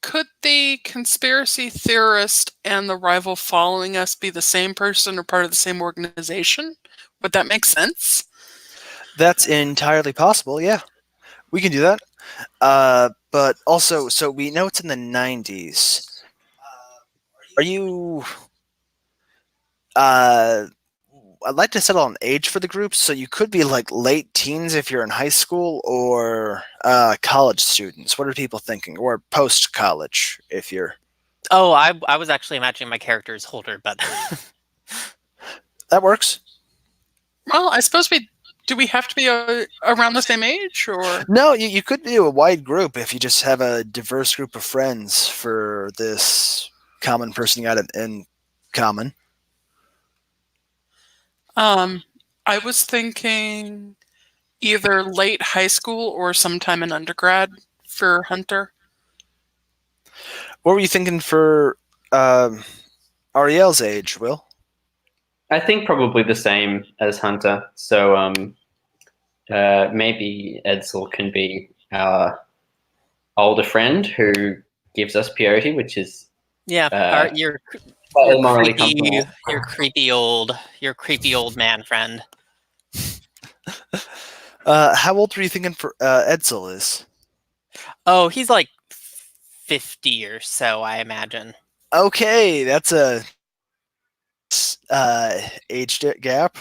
could the conspiracy theorist and the rival following us be the same person or part of the same organization? Would that make sense? That's entirely possible, yeah. We can do that. But also, so we know it's in the 90s. Are you... I'd like to settle on age for the group, so you could be like late teens if you're in high school, or college students. What are people thinking? Or post-college if you're... Oh, I was actually imagining my character as older, but... That works. Well, I suppose do we have to be around the same age, or? No, you could do a wide group if you just have a diverse group of friends for this common person you got in common. I was thinking either late high school or sometime in undergrad for Hunter. What were you thinking for Ariel's age, Will? I think probably the same as Hunter. So maybe Edsel can be our older friend who gives us peyote, which is your creepy old man friend. How old were you thinking for Edsel is? Oh, he's like 50 or so, I imagine. Okay, that's a age gap.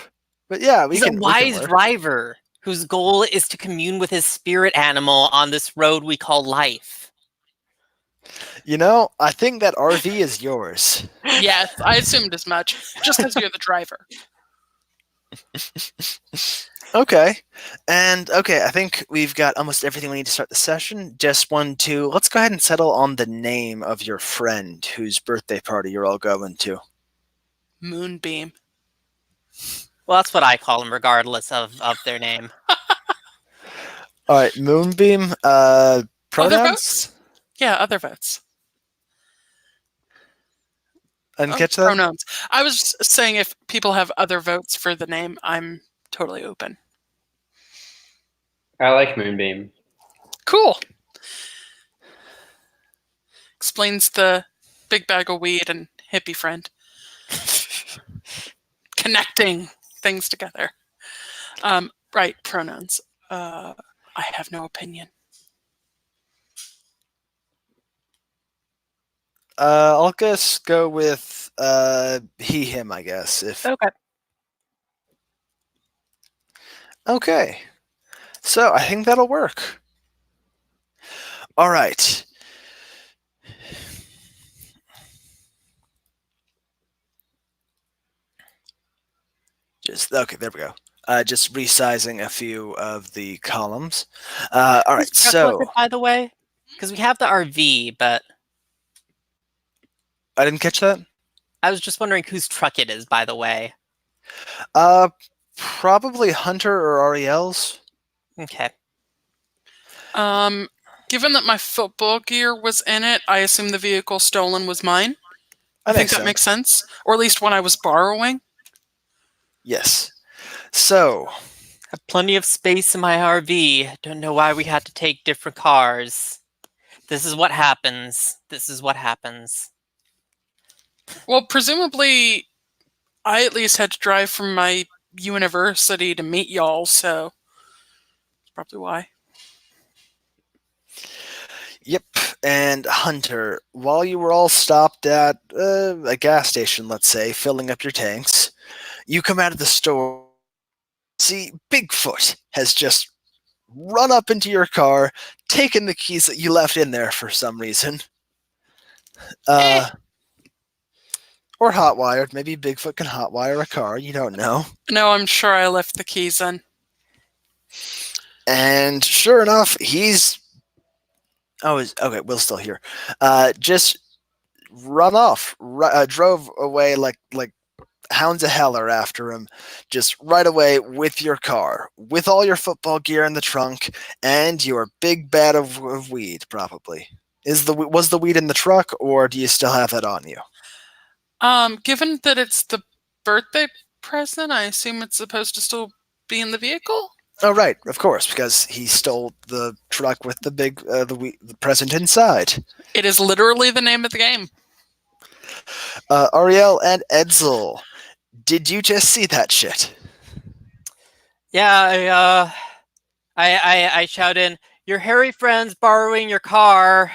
But yeah, he's a wise driver whose goal is to commune with his spirit animal on this road we call life. You know, I think that RV is yours. Yes, I assumed as much, just because you're the driver. Okay. And, I think we've got almost everything we need to start the session. Just let's go ahead and settle on the name of your friend whose birthday party you're all going to. Moonbeam. Well, that's what I call them, regardless of their name. All right, Moonbeam. Pronouns? Other votes? Yeah, other votes. I didn't catch that? Pronouns. I was saying if people have other votes for the name, I'm totally open. I like Moonbeam. Cool. Explains the big bag of weed and hippie friend. Connecting things together. Right, pronouns. I have no opinion. I'll just go with he, him, I guess. Okay. Okay. So I think that'll work. All right. Okay, there we go. Just resizing a few of the columns. All right, so... By the way, because we have the RV, but... I didn't catch that? I was just wondering whose truck it is, by the way. Probably Hunter or Ariel's. Okay. Given that my football gear was in it, I assume the vehicle stolen was mine. I think that makes sense. Or at least one I was borrowing. Yes. So... I have plenty of space in my RV. Don't know why we had to take different cars. This is what happens. Well, presumably, I at least had to drive from my university to meet y'all, so that's probably why. Yep, and Hunter, while you were all stopped at a gas station, let's say, filling up your tanks, you come out of the store, see Bigfoot has just run up into your car, taken the keys that you left in there for some reason. Or hotwired. Maybe Bigfoot can hotwire a car. You don't know. No, I'm sure I left the keys in. And sure enough, he's... okay, Will's still here. Just run off. Drove away like hounds of hell are after him. Just right away with your car. With all your football gear in the trunk. And your big bag of weed, probably. Was the weed in the truck, or do you still have that on you? Given that it's the birthday present, I assume it's supposed to still be in the vehicle? Oh, right, of course, because he stole the truck with the big the present inside. It is literally the name of the game. Ariel and Edsel, did you just see that shit? Yeah, I shout in, your hairy friend's borrowing your car.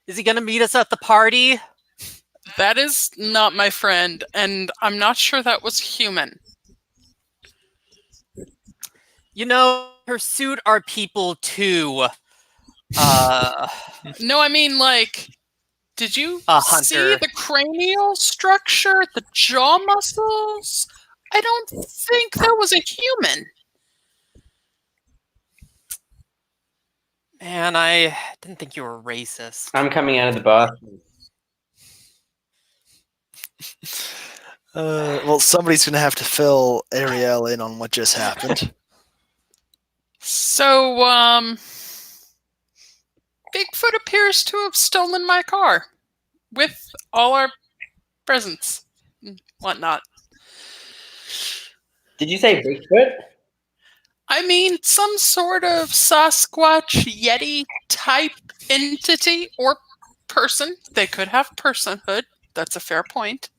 Is he gonna meet us at the party? That is not my friend, and I'm not sure that was human. You know, pursuit are people too. No, I mean, like, did you A see hunter. the cranial structure, the jaw muscles? I don't think that was a human. Man, I didn't think you were racist. I'm coming out of the bathroom. Well, somebody's going to have to fill Ariel in on what just happened. So, Bigfoot appears to have stolen my car with all our presents and whatnot. Did you say Bigfoot? I mean, some sort of Sasquatch Yeti type entity or person. They could have personhood. That's a fair point.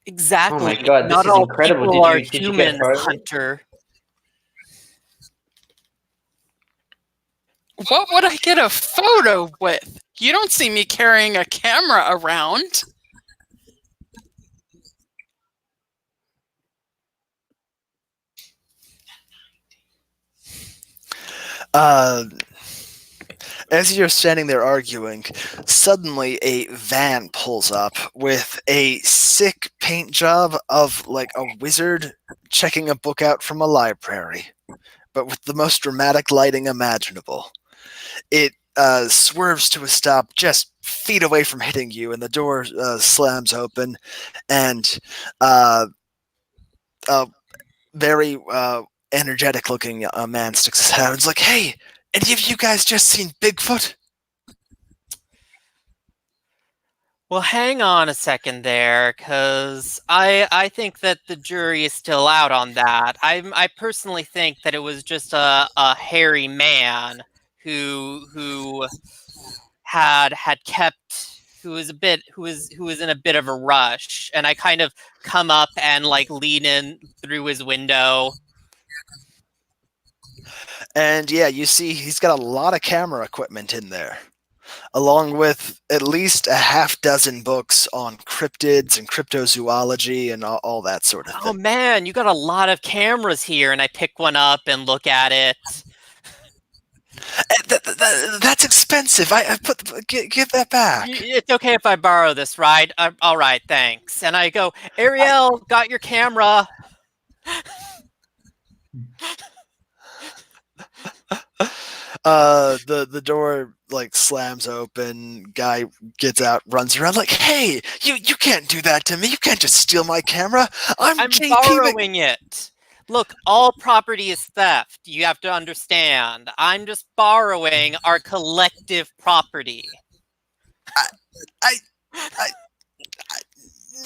Exactly. Oh my God, this Not is all incredible. people are Did you get humans, photos? Hunter. What would I get a photo with? You don't see me carrying a camera around. As you're standing there arguing, suddenly a van pulls up with a sick paint job of like a wizard checking a book out from a library, but with the most dramatic lighting imaginable. It swerves to a stop just feet away from hitting you, and the door slams open, and a very energetic looking man sticks his head out and is like, "Hey, any of you guys just seen Bigfoot?" Well, hang on a second there, because I think that the jury is still out on that. I personally think that it was just a hairy man who had kept who was in a bit of a rush, and I kind of come up and like lean in through his window. And yeah, you see he's got a lot of camera equipment in there, along with at least a half dozen books on cryptids and cryptozoology and all that sort of Oh thing. man, you got a lot of cameras here, and I pick one up and look at it. That's expensive. Give that back. It's okay if I borrow this, right? All right, thanks. And I go, Ariel, got your camera. The door like slams open. Guy gets out, runs around like, "Hey, you can't do that to me. You can't just steal my camera. I'm JP. Borrowing it. Look, all property is theft. You have to understand. I'm just borrowing our collective property.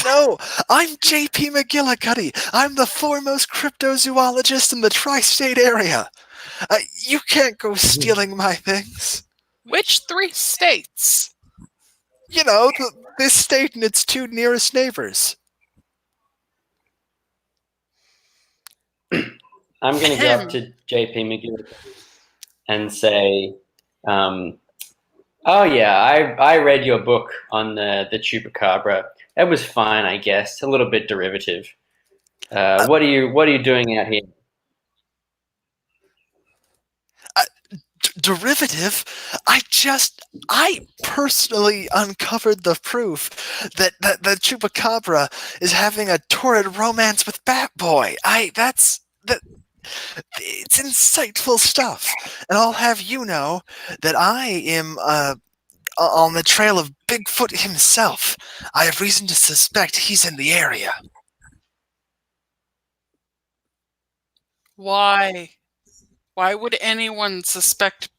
No, I'm JP McGillicuddy. I'm the foremost cryptozoologist in the tri-state area. You can't go stealing my things. Which 3 states? You know, this state and its 2 nearest neighbors. I'm going to go up to JP McGill and say, "Oh yeah, I read your book on the chupacabra. It was fine, I guess. A little bit derivative. What are you doing out here?" Derivative? I personally uncovered the proof that the chupacabra is having a torrid romance with Batboy. It's insightful stuff, and I'll have you know that I am on the trail of Bigfoot himself. I have reason to suspect he's in the area. Why? Why would anyone suspect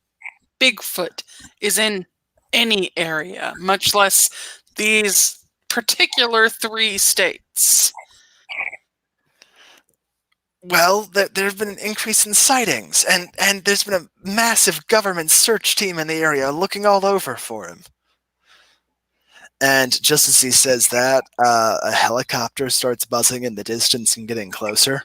Bigfoot is in any area, much less these particular 3 states? Well, there's been an increase in sightings, and there's been a massive government search team in the area looking all over for him. And just as he says that, a helicopter starts buzzing in the distance and getting closer.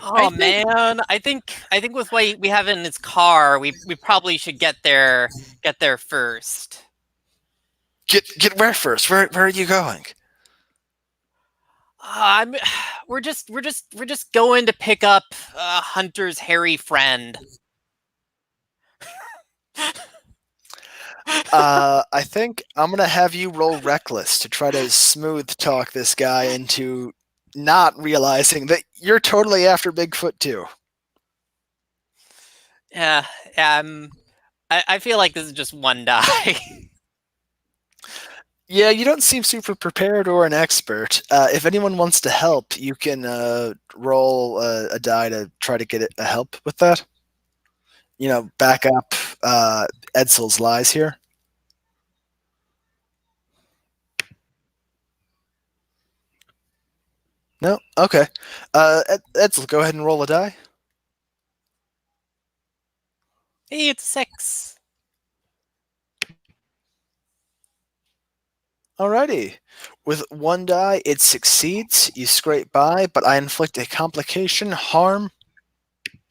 Oh think- man, I think with what we have in his car, we probably should get there first. Get where first? Where are you going? I'm we're just going to pick up Hunter's hairy friend. I think I'm gonna have you roll reckless to try to smooth talk this guy into not realizing that you're totally after Bigfoot too. Yeah, I feel like this is just one die. Yeah, you don't seem super prepared or an expert. If anyone wants to help, you can roll a die to try to get a help with that. You know, back up Edsel's lies here. No? Okay. Edsel, go ahead and roll a die. Hey, it's 6. Alrighty. With one die, it succeeds. You scrape by, but I inflict a complication, harm,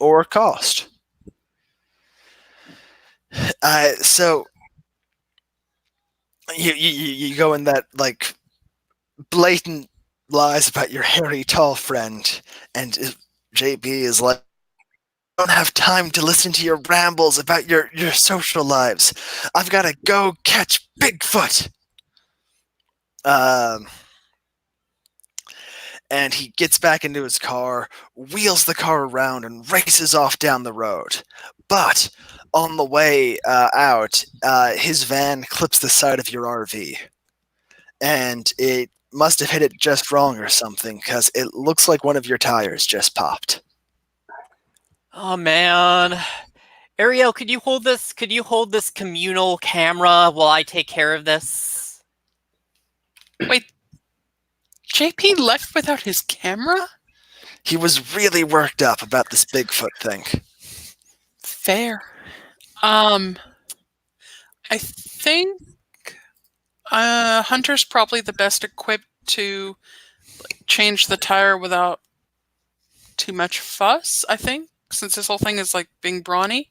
or cost. So you go in that like blatant lies about your hairy tall friend, and JB is like, I don't have time to listen to your rambles about your social lives. I've got to go catch Bigfoot. And he gets back into his car, wheels the car around, and races off down the road. But on the way out, his van clips the side of your RV. And it must have hit it just wrong or something, because it looks like one of your tires just popped. Oh man. Ariel, could you hold this communal camera while I take care of this? Wait, JP left without his camera? He was really worked up about this Bigfoot thing. Fair. I think Hunter's probably the best equipped to change the tire without too much fuss, I think, since this whole thing is like being brawny.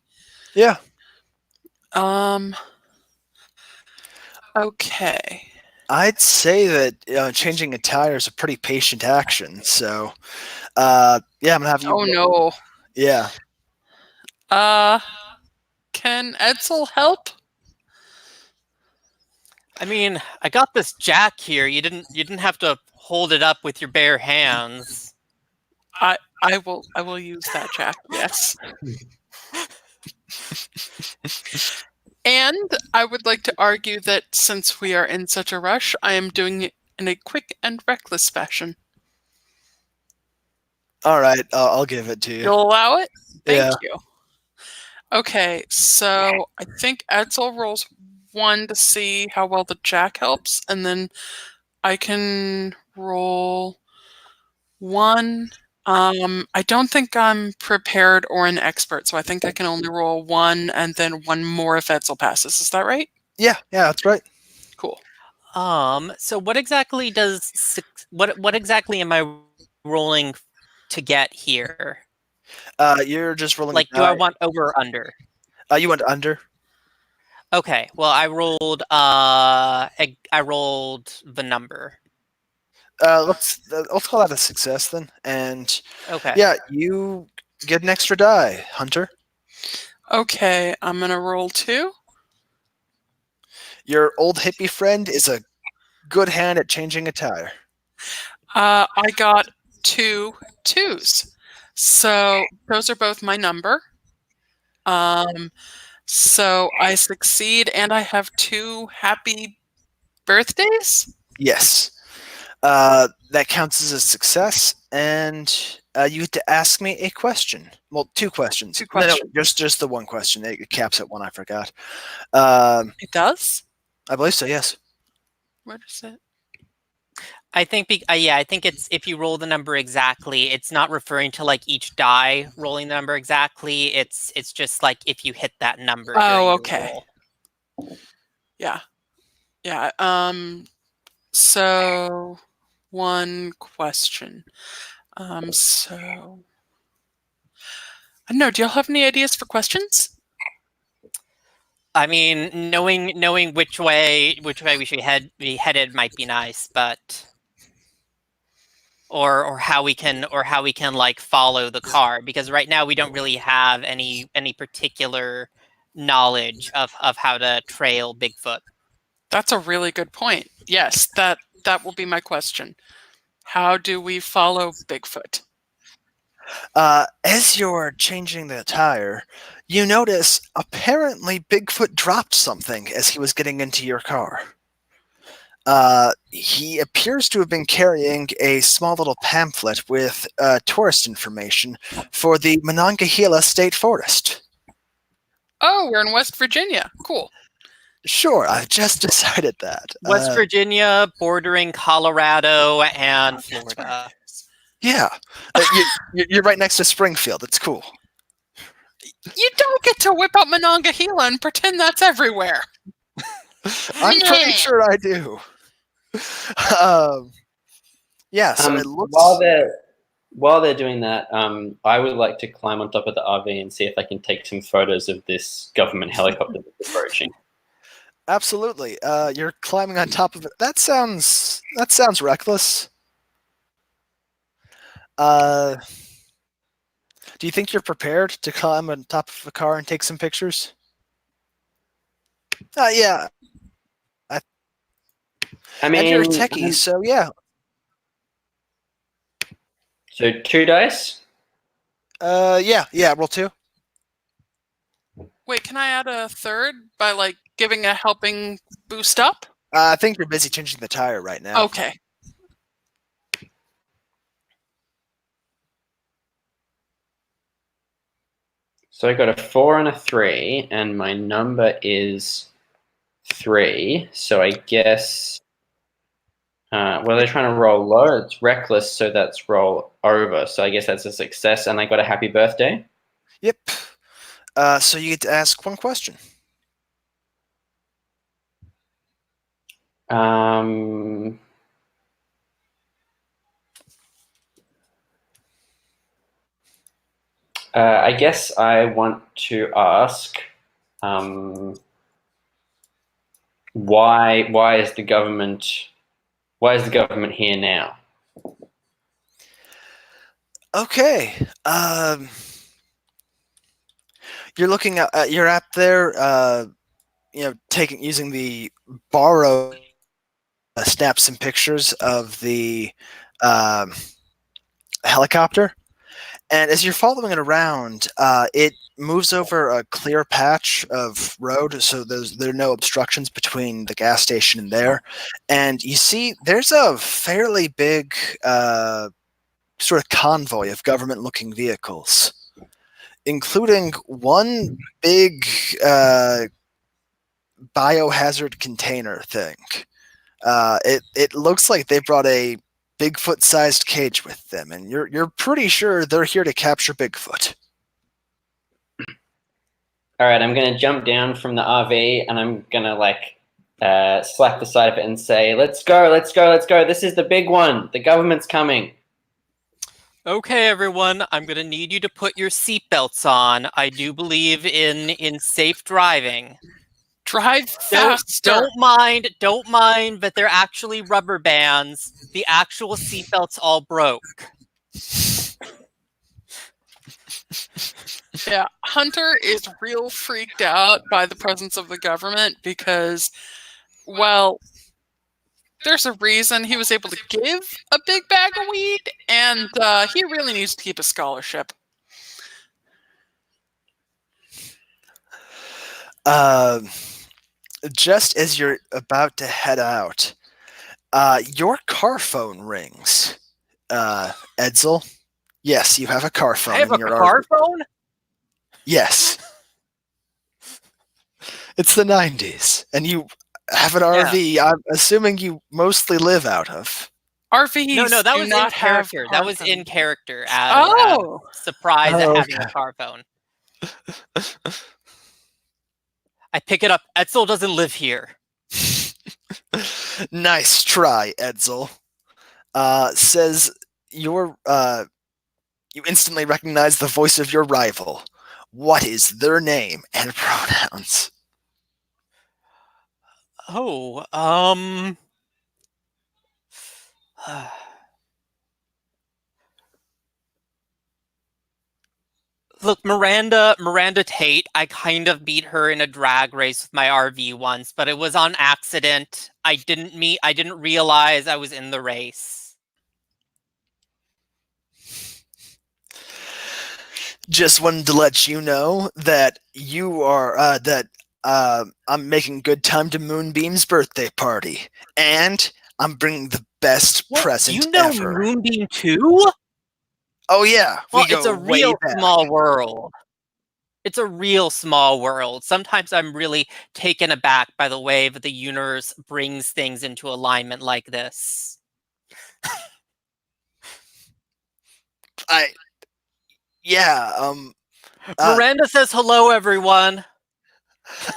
Yeah. Okay. I'd say that changing a tire is a pretty patient action. So, yeah, I'm gonna have you. Oh no. Yeah. Can Edsel help? I mean, I got this jack here. You didn't have to hold it up with your bare hands. I will use that, Jack. Yes. And I would like to argue that since we are in such a rush, I am doing it in a quick and reckless fashion. All right, I'll give it to you. You'll allow it? Yeah. Thank you. Okay, so I think Edsel rolls 1 to see how well the jack helps, and then I can roll 1. I don't think I'm prepared or an expert, so I think I can only roll 1 and then 1 more if Edsel passes. Is that right? Yeah, that's right. Cool. So what exactly what exactly am I rolling to get here? You're just rolling. Like, do I want over or under? You want under. Okay. Well, I rolled the number. Let's call that a success then. And Okay. yeah, you get an extra die, Hunter. Okay, I'm gonna roll 2. Your old hippie friend is a good hand at changing a tire. I got 2 2s. So those are both my number. So I succeed and I have 2 happy birthdays? Yes. That counts as a success, and you get to ask me a question. Well, 2 questions. 2 questions. No, just the 1 question. It caps at 1. I forgot. It does? I believe so. Yes. Where is it? I think I think it's if you roll the number exactly, it's not referring to like each die rolling the number exactly. It's just like if you hit that number during Oh, your okay. roll. Yeah. Yeah. So one question. So I don't know, do y'all have any ideas for questions? I mean, knowing which way we should be headed might be nice, but or how we can like follow the car, because right now we don't really have any particular knowledge of how to trail Bigfoot. That's a really good point. Yes, that will be my question. How do we follow Bigfoot? As you're changing the tire, you notice apparently Bigfoot dropped something as he was getting into your car. He appears to have been carrying a small little pamphlet with tourist information for the Monongahela State Forest. Oh, we're in West Virginia. Cool. Sure, I've just decided that. West Virginia, bordering Colorado and Florida. Yeah, you're right next to Springfield. It's cool. You don't get to whip out Monongahela and pretend that's everywhere. I'm pretty sure I do. Yeah, so it looks... While they're doing that, I would like to climb on top of the RV and see if I can take some photos of this government helicopter that's approaching. Absolutely. You're climbing on top of it. That sounds reckless. Do you think you're prepared to climb on top of a car and take some pictures? Yeah. I mean, and you're a techie, so yeah. So 2 dice? Yeah, roll 2. Wait, can I add a third by like giving a helping boost up? I think you're busy changing the tire right now. Okay. So I got a 4 and a 3, and my number is 3. So I guess, well, they're trying to roll low. It's reckless, so that's roll over. So I guess that's a success, and I got a happy birthday. Yep. So you get to ask one question. I guess I want to ask, why is the government here now? Okay. You're looking at your app there. Using the borrow, snap some pictures of the helicopter. And as you're following it around, it moves over a clear patch of road, so there are no obstructions between the gas station and there. And you see there's a fairly big sort of convoy of government-looking vehicles, including one big biohazard container thing. It looks like they brought a Bigfoot-sized cage with them, and you're pretty sure they're here to capture Bigfoot. All right, I'm gonna jump down from the RV, and I'm gonna slap the side of it and say, "Let's go, let's go, let's go! This is the big one. The government's coming." Okay, everyone, I'm gonna need you to put your seatbelts on. I do believe in safe driving. Drive faster. Don't mind, but they're actually rubber bands. The actual seatbelts all broke. Yeah, Hunter is real freaked out by the presence of the government because, well, there's a reason he was able to give a big bag of weed, and he really needs to keep a scholarship. Just as you're about to head out, your car phone rings. Edsel, yes, you have a car phone. I have in a your car RV. phone? Yes. It's the 90s, and you have an RV I'm assuming you mostly live out of. RVs No, that do was in not have character. That car was in phones. character as Oh, surprise at Oh, having a car phone. I pick it up. Edsel doesn't live here. Nice try, Edsel. Says you instantly recognize the voice of your rival. What is their name and pronouns? Oh, look, Miranda Tate, I kind of beat her in a drag race with my RV once, but it was on accident. I didn't realize I was in the race. Just wanted to let you know that I'm making good time to Moonbeam's birthday party, and I'm bringing the best What? present You know ever. Moonbeam too? Oh yeah, Well, we it's go a way real back. small world. It's a real small world. Sometimes I'm really taken aback by the way that the universe brings things into alignment like this. Yeah, Miranda says hello, everyone.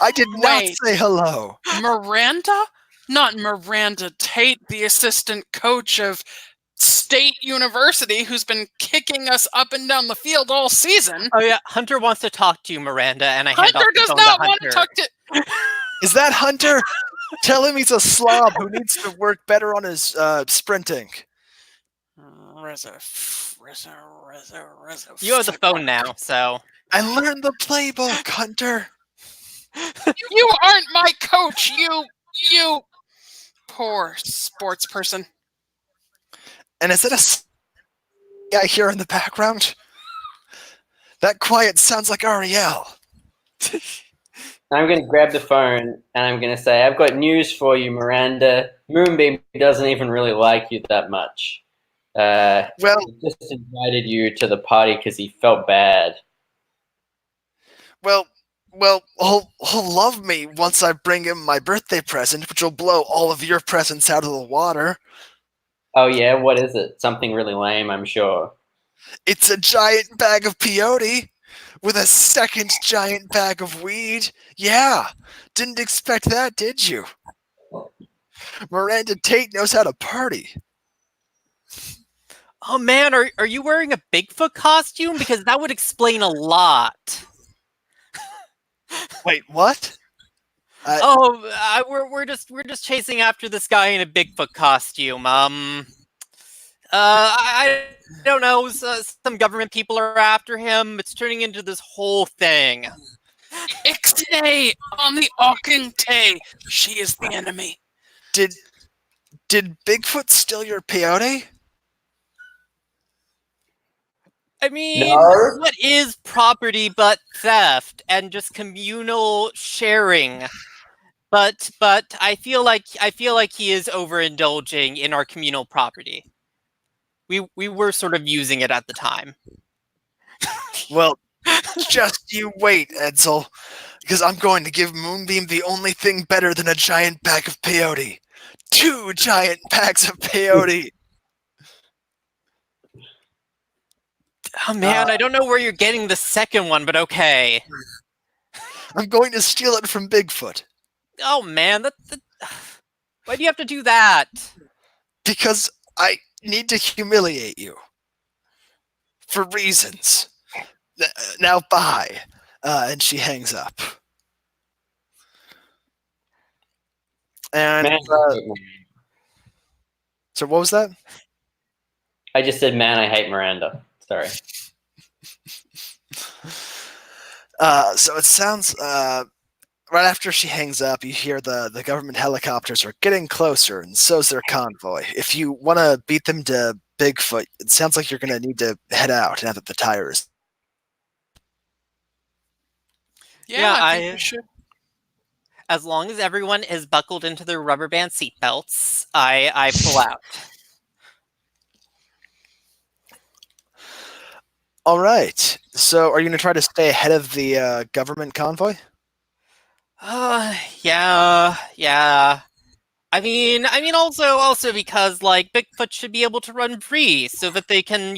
I did not Wait. say hello. Miranda? Not Miranda Tate, the assistant coach of State University, who's been kicking us up and down the field all season. Oh yeah, Hunter wants to talk to you, Miranda, and I hand off Hunter the does phone not to want to Hunter. talk to. Is that Hunter? Tell him he's a slob who needs to work better on his sprinting. You have the phone now, so I learned the playbook, Hunter. You aren't my coach. You poor sports person. And is it a guy here in the background? That quiet sounds like Ariel. I'm going to grab the phone and I'm going to say, I've got news for you, Miranda. Moonbeam doesn't even really like you that much. Well, He just invited you to the party because he felt bad. well, he'll love me once I bring him my birthday present, which will blow all of your presents out of the water. Oh, yeah? What is it? Something really lame, I'm sure. It's a giant bag of peyote with a second giant bag of weed. Yeah, didn't expect that, did you? Miranda Tate knows how to party. oh man, are you wearing a Bigfoot costume? Because that would explain a lot. Wait, what? We're just chasing after this guy in a Bigfoot costume. I don't know. Some government people are after him. It's turning into this whole thing. Ixnay on the Auckingtay. She is the enemy. Did Bigfoot steal your peyote? I mean, No. what is property but theft and just communal sharing? But I feel like he is overindulging in our communal property. We were sort of using it at the time. Well, just you wait, Edsel, because I'm going to give Moonbeam the only thing better than a giant bag of peyote. 2 giant bags of peyote. Oh man, I don't know where you're getting the second one, but okay. I'm going to steal it from Bigfoot. Oh man, why do you have to do that? Because I need to humiliate you. For reasons. Now, bye. And she hangs up. And Man, so what was that? I just said, man, I hate Miranda. Sorry. So it sounds right after she hangs up, you hear the government helicopters are getting closer, and so's their convoy. If you want to beat them to Bigfoot, it sounds like you're going to need to head out now that the tire is. Yeah, I think we should. As long as everyone is buckled into their rubber band seatbelts, I pull out. All right. So are you going to try to stay ahead of the government convoy? Yeah. I mean, also because like Bigfoot should be able to run free so that they can,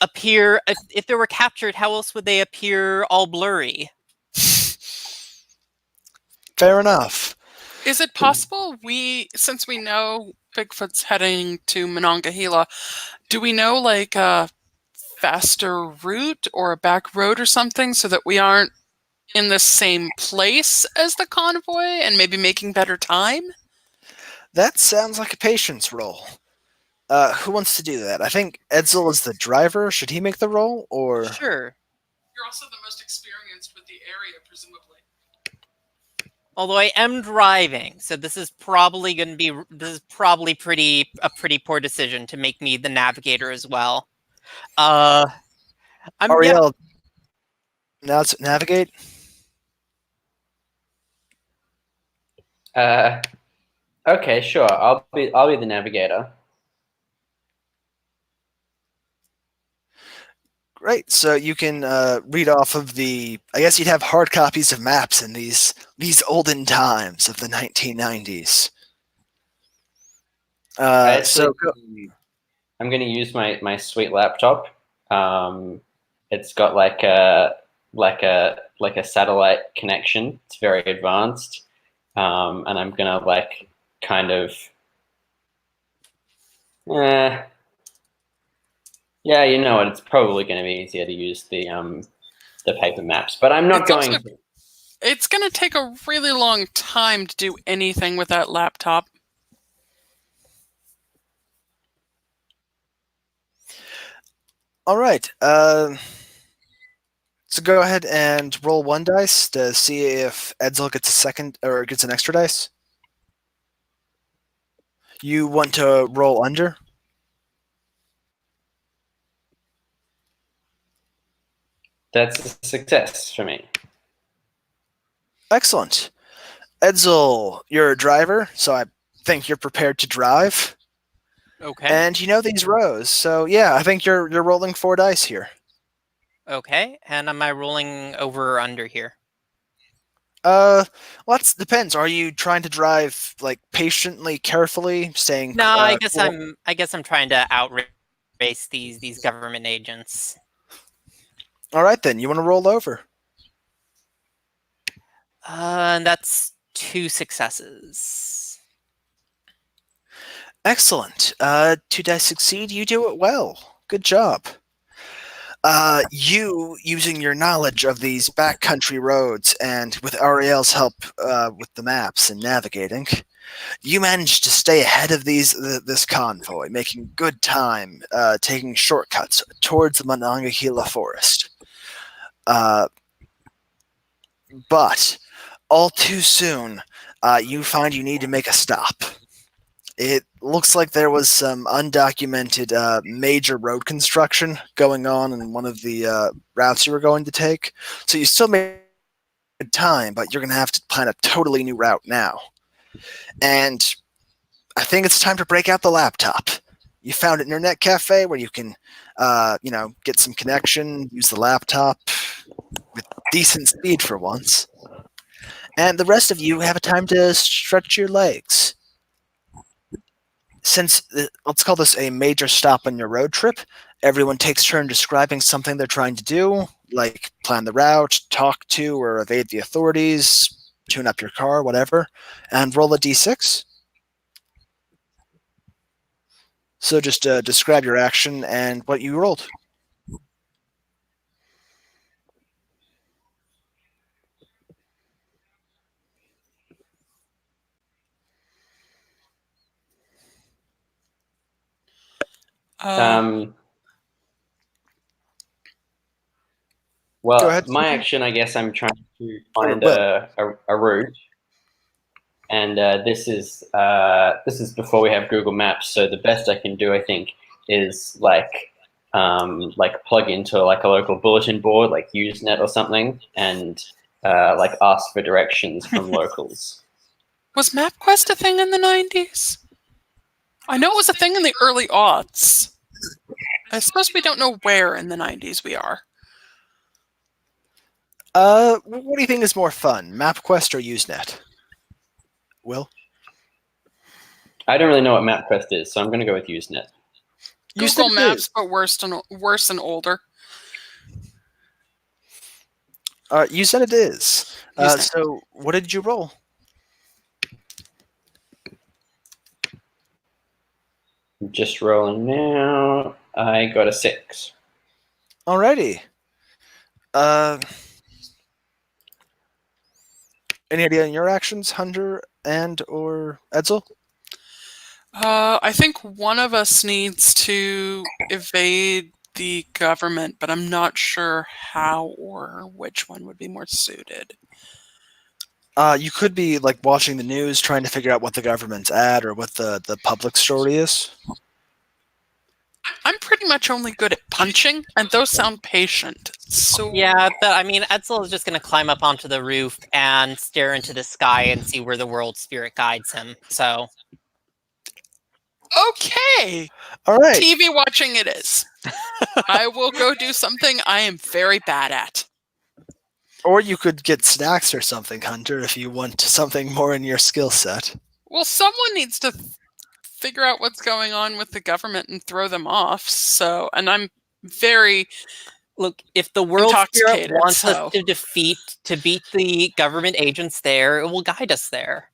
appear. If they were captured, how else would they appear all blurry? Fair enough. Is it possible since we know Bigfoot's heading to Monongahela, do we know like a faster route or a back road or something so that we aren't in the same place as the convoy and maybe making better time? That sounds like a patience roll. Who wants to do that? I think Edsel is the driver. Should he make the roll, or Sure. You're also the most experienced with the area, presumably. Although I am driving, so this is probably a pretty poor decision to make me the navigator as well. I'm yeah. Ariel? Now it's navigate. Okay, sure. I'll be the navigator. Great. So you can read off of the. I guess you'd have hard copies of maps in these olden times of the 1990s. So I'm going to use my sweet laptop. It's got like a satellite connection. It's very advanced, and I'm gonna like kind of. Yeah, you know what? It's probably going to be easier to use the paper maps, but I'm not going to. It's going to take a really long time to do anything with that laptop. all right. So go ahead and roll one dice to see if Edsel gets a second or gets an extra dice. You want to roll under? That's a success for me. Excellent. Edsel, you're a driver, so I think you're prepared to drive. Okay. And you know these rows, so yeah, I think you're rolling 4 dice here. Okay. And am I rolling over or under here? Well, that depends. Are you trying to drive like patiently, carefully, staying? No, I guess cool? I guess I'm trying to outrace these government agents. All right, then you want to roll over. And that's 2 successes. Excellent. 2 dice succeed. You do it well. Good job. You, using your knowledge of these backcountry roads and with Ariel's help with the maps and navigating, you managed to stay ahead of this convoy, making good time, taking shortcuts towards the Monongahela forest. But all too soon, you find you need to make a stop. It looks like there was some undocumented major road construction going on in one of the routes you were going to take. So you still made good time, but you're going to have to plan a totally new route now. And I think it's time to break out the laptop. You found an internet cafe where you can, get some connection, use the laptop with decent speed for once. And the rest of you have a time to stretch your legs. Since, let's call this a major stop on your road trip, everyone takes turn describing something they're trying to do, like plan the route, talk to or evade the authorities, tune up your car, whatever, and roll a d6. So just describe your action and what you rolled. Well, my action, I guess I'm trying to find a route, and this is before we have Google Maps. So the best I can do, I think, is like plug into like a local bulletin board, like Usenet or something, and like ask for directions from locals. Was MapQuest a thing in the 90s? I know it was a thing in the early aughts. I suppose we don't know where in the 90s we are. What do you think is more fun, MapQuest or Usenet? Will? I don't really know what MapQuest is, so I'm going to go with Usenet. You said Google it Maps, is. but worse and older. You said it is. Usenet. So what did you roll? I'm just rolling now. I got a 6. Alrighty. Any idea on your actions, Hunter and or Edsel? I think one of us needs to evade the government, but I'm not sure how or which one would be more suited. You could be like watching the news, trying to figure out what the government's at or what the public story is. I'm pretty much only good at punching, and those sound patient. So Yeah, but I mean, Edsel is just going to climb up onto the roof and stare into the sky and see where the world spirit guides him. So, okay, All right. TV watching it is. I will go do something I am very bad at. Or you could get snacks or something, Hunter, if you want something more in your skill set. Well, someone needs to figure out what's going on with the government and throw them off. So, and I'm very look, if the world spirit intoxicated. wants So, us to beat the government agents there, it will guide us there.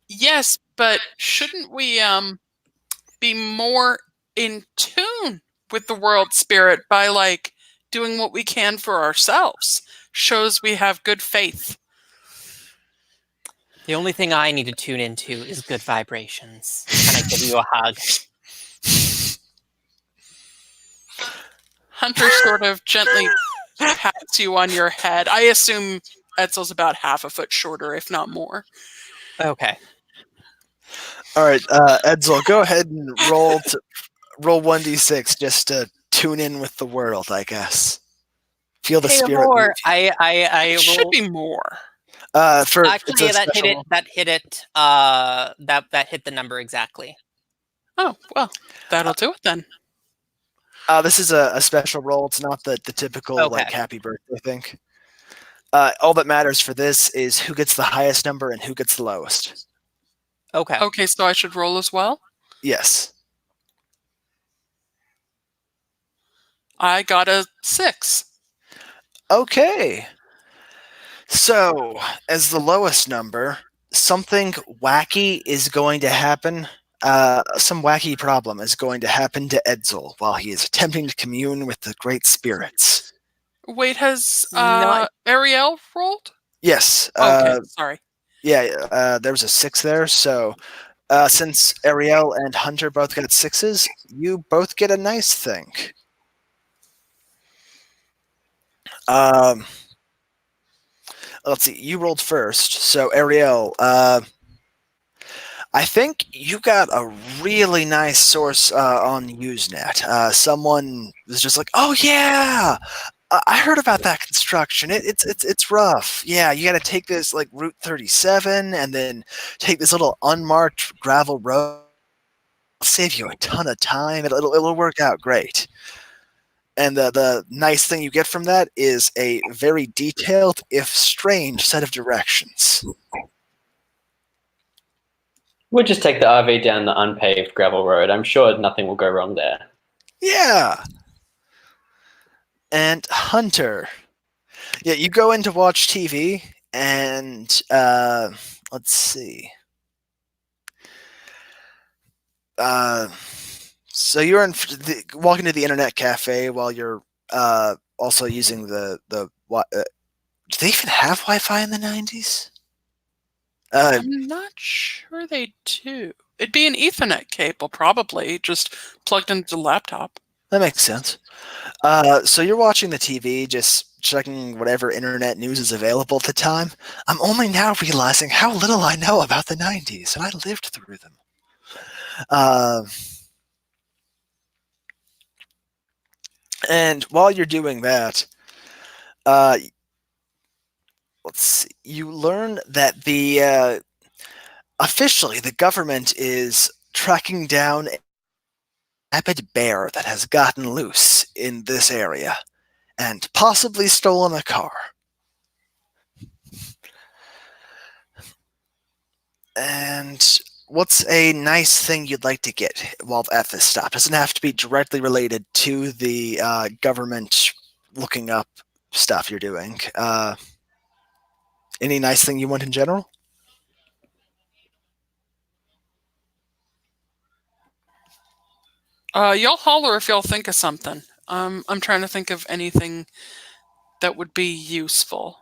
yes, but shouldn't we be more in tune with the world spirit by like doing what we can for ourselves? Shows we have good faith. The only thing I need to tune into is good vibrations. Can I give you a hug? Hunter sort of gently pats you on your head. I assume Etzel's about half a foot shorter, if not more. Okay. All right, Edsel, go ahead and roll 1d6 just to tune in with the world, I guess. Feel the Hey, spirit. more. move. I It should roll. be more. For Actually, it's a that hit special- it. That hit it. That hit the number exactly. Oh, well, that'll do it then. This is a special roll. It's not the typical Okay. like happy birthday thing. All that matters for this is who gets the highest number and who gets the lowest. Okay. Okay, so I should roll as well? Yes. I got a 6. Okay. So, as the lowest number, something wacky is going to happen. Some wacky problem is going to happen to Edsel while he is attempting to commune with the great spirits. Wait, has Not- Ariel rolled? Yes. Okay, sorry. Yeah, there was a 6 there. So, since Ariel and Hunter both got 6s, you both get a nice thing. Let's see. You rolled first. So, Ariel, I think you got a really nice source on Usenet. Someone was just like, "Oh yeah, I heard about that construction. It's rough. Yeah, you got to take this like Route 37 and then take this little unmarked gravel road. It'll save you a ton of time. It'll work out great." And the nice thing you get from that is a very detailed, if strange, set of directions. We'll just take the RV down the unpaved gravel road. I'm sure nothing will go wrong there. Yeah. And Hunter. Yeah, you go in to watch TV, and let's see. So you're walking to the internet cafe while you're also using the do they even have Wi-Fi in the 90s? I'm not sure they do. It'd be an Ethernet cable, probably, just plugged into the laptop. That makes sense. So you're watching the TV, just checking whatever internet news is available at the time. I'm only now realizing how little I know about the 90s, and I lived through them. And while you're doing that, let's see, you learn that officially the government is tracking down a rabid bear that has gotten loose in this area and possibly stolen a car. And what's a nice thing you'd like to get while at this stop? Doesn't have to be directly related to the government looking up stuff you're doing. Any nice thing you want in general? Y'all holler if y'all think of something. I'm trying to think of anything that would be useful.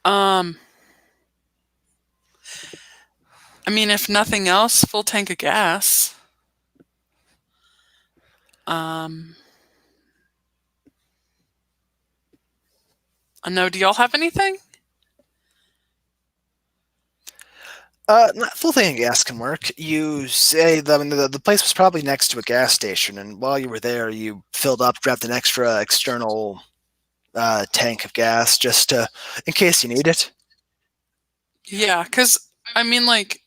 I mean, if nothing else, full tank of gas. I know. Do y'all have anything? Not full thing of gas can work. You say the place was probably next to a gas station, and while you were there, you filled up, grabbed an extra external tank of gas just to, in case you need it. Yeah, because, I mean, like,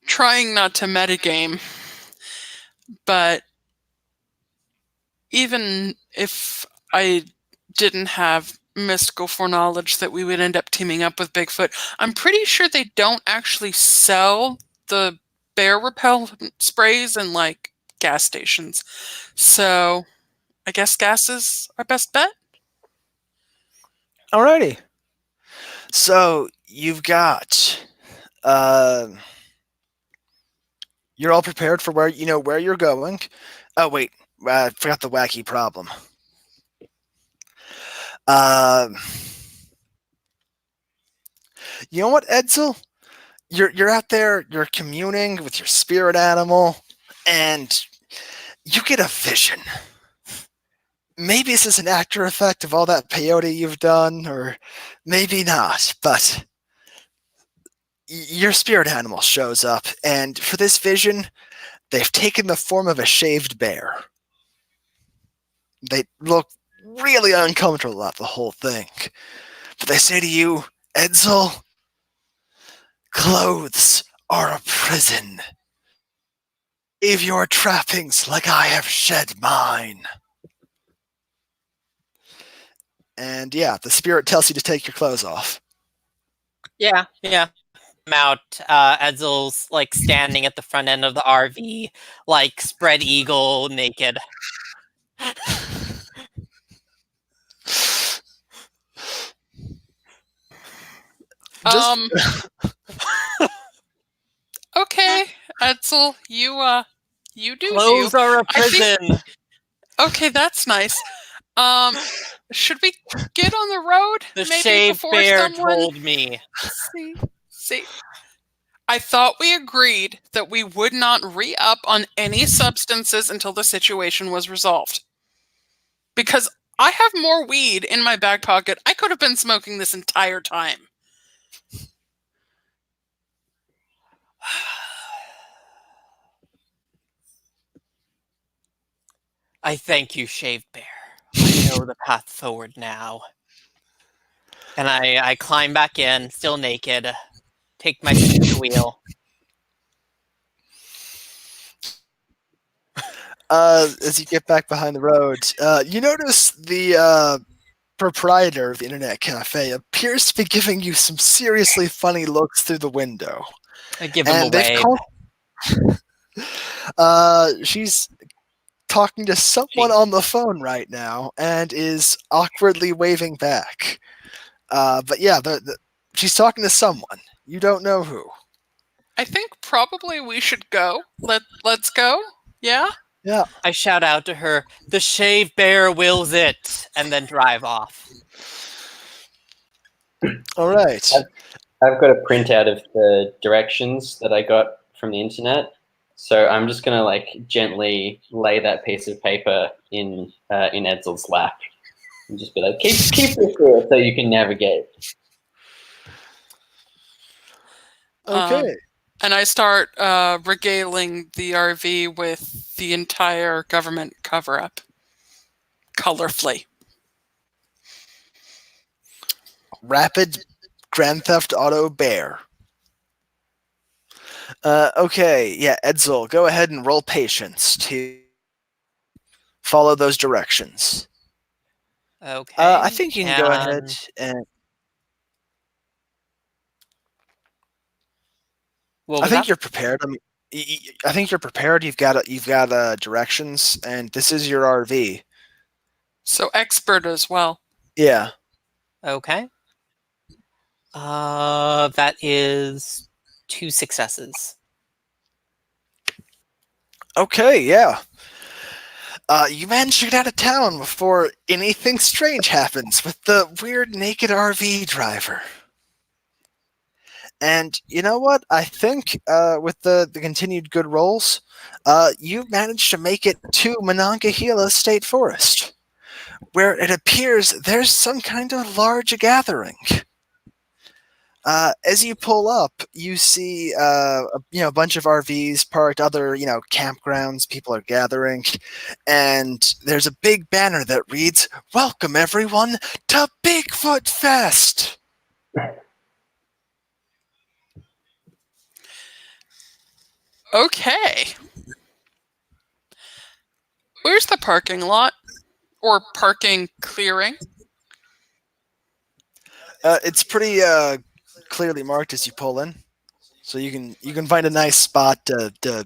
trying not to metagame, but even if I didn't have mystical foreknowledge that we would end up teaming up with Bigfoot, I'm pretty sure they don't actually sell the bear repellent sprays in, like, gas stations. So I guess gas is our best bet. Alrighty. So you've got, you're all prepared for where you're going. Oh wait, I forgot the wacky problem. You know what, Edsel? You're out there, you're communing with your spirit animal, and you get a vision. Maybe this is an after effect of all that peyote you've done, or maybe not, but your spirit animal shows up, and for this vision, they've taken the form of a shaved bear. They look really uncomfortable about the whole thing. But they say to you, Edsel, clothes are a prison. Save your trappings like I have shed mine. And yeah, the spirit tells you to take your clothes off. Yeah. I'm out. Edzel's like standing at the front end of the RV, like spread eagle, naked. Okay, Edsel, you do Clothes you. are a I think- prison. Okay, that's nice. Should we get on the road? The maybe shaved before bear someone... told me. See. I thought we agreed that we would not re-up on any substances until the situation was resolved. Because I have more weed in my back pocket. I could have been smoking this entire time. I thank you, shaved bear. I know the path forward now. And I climb back in, still naked, take my seat at the wheel. As you get back behind the road, you notice the proprietor of the internet cafe appears to be giving you some seriously funny looks through the window. I give him a wave. She's talking to someone on the phone right now and is awkwardly waving back. But yeah, she's talking to someone. You don't know who. I think probably we should go. Let's go. Yeah? Yeah. I shout out to her, the shaved bear wills it, and then drive off. All right. I've got a printout of the directions that I got from the internet. So I'm just gonna like gently lay that piece of paper in Edsel's lap and just be like, keep this here so you can navigate. Okay. And I start regaling the RV with the entire government cover-up, colorfully. Rapid Grand Theft Auto Bear. Okay, yeah, Edsel, go ahead and roll patience to follow those directions. Okay. I think you can go ahead and... What I was think that? you're prepared. I think you're prepared. You've got directions, and this is your RV. So expert as well. Yeah. Okay. That is 2 successes. Okay. Yeah. You managed to get out of town before anything strange happens with the weird naked RV driver. And you know what? I think with the continued good rolls, you managed to make it to Monongahela State Forest, where it appears there's some kind of large gathering. As you pull up, you see a bunch of RVs parked, other campgrounds. People are gathering, and there's a big banner that reads, "Welcome everyone to Bigfoot Fest." Okay. Where's the parking lot? Or parking clearing? It's pretty clearly marked as you pull in, so you can find a nice spot to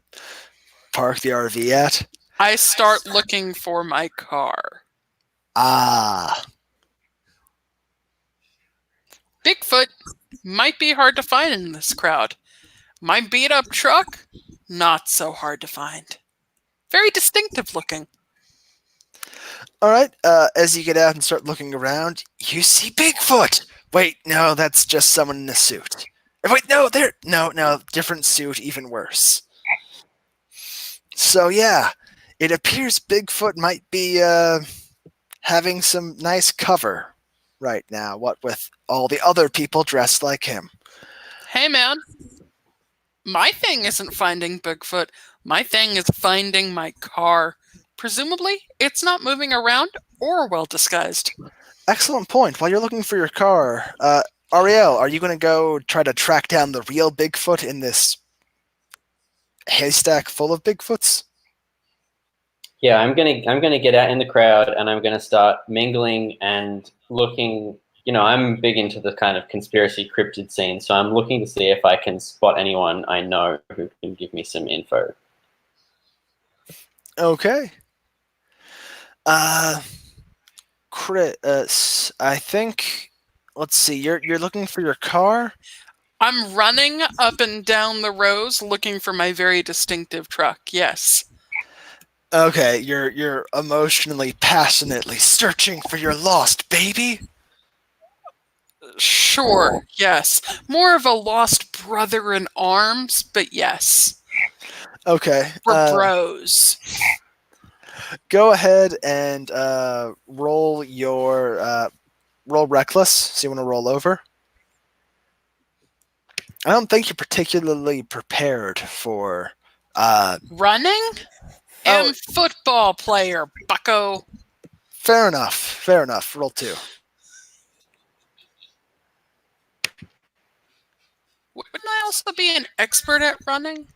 park the RV at. I start looking for my car. Ah, Bigfoot might be hard to find in this crowd. My beat up truck, not so hard to find. Very distinctive looking. all right. As you get out and start looking around, you see Bigfoot. Wait, no, that's just someone in a suit. Wait, no, no, different suit, even worse. So yeah, it appears Bigfoot might be having some nice cover right now. What with all the other people dressed like him. Hey man, my thing isn't finding Bigfoot. My thing is finding my car. Presumably, it's not moving around or well disguised. Excellent point. While you're looking for your car, Ariel, are you going to go try to track down the real Bigfoot in this haystack full of Bigfoots? Yeah, I'm gonna get out in the crowd and I'm gonna start mingling and looking. I'm big into the kind of conspiracy cryptid scene, so I'm looking to see if I can spot anyone I know who can give me some info. Okay. I think. Let's see. You're looking for your car. I'm running up and down the rows looking for my very distinctive truck. Yes. Okay, you're emotionally, passionately searching for your lost baby. Sure, yes. More of a lost brother in arms, but yes. Okay. We're bros. Go ahead and roll your roll reckless. So you want to roll over. I don't think you're particularly prepared for. Running? Am football player, bucko. Fair enough. Fair enough. Roll 2. Wouldn't I also be an expert at running?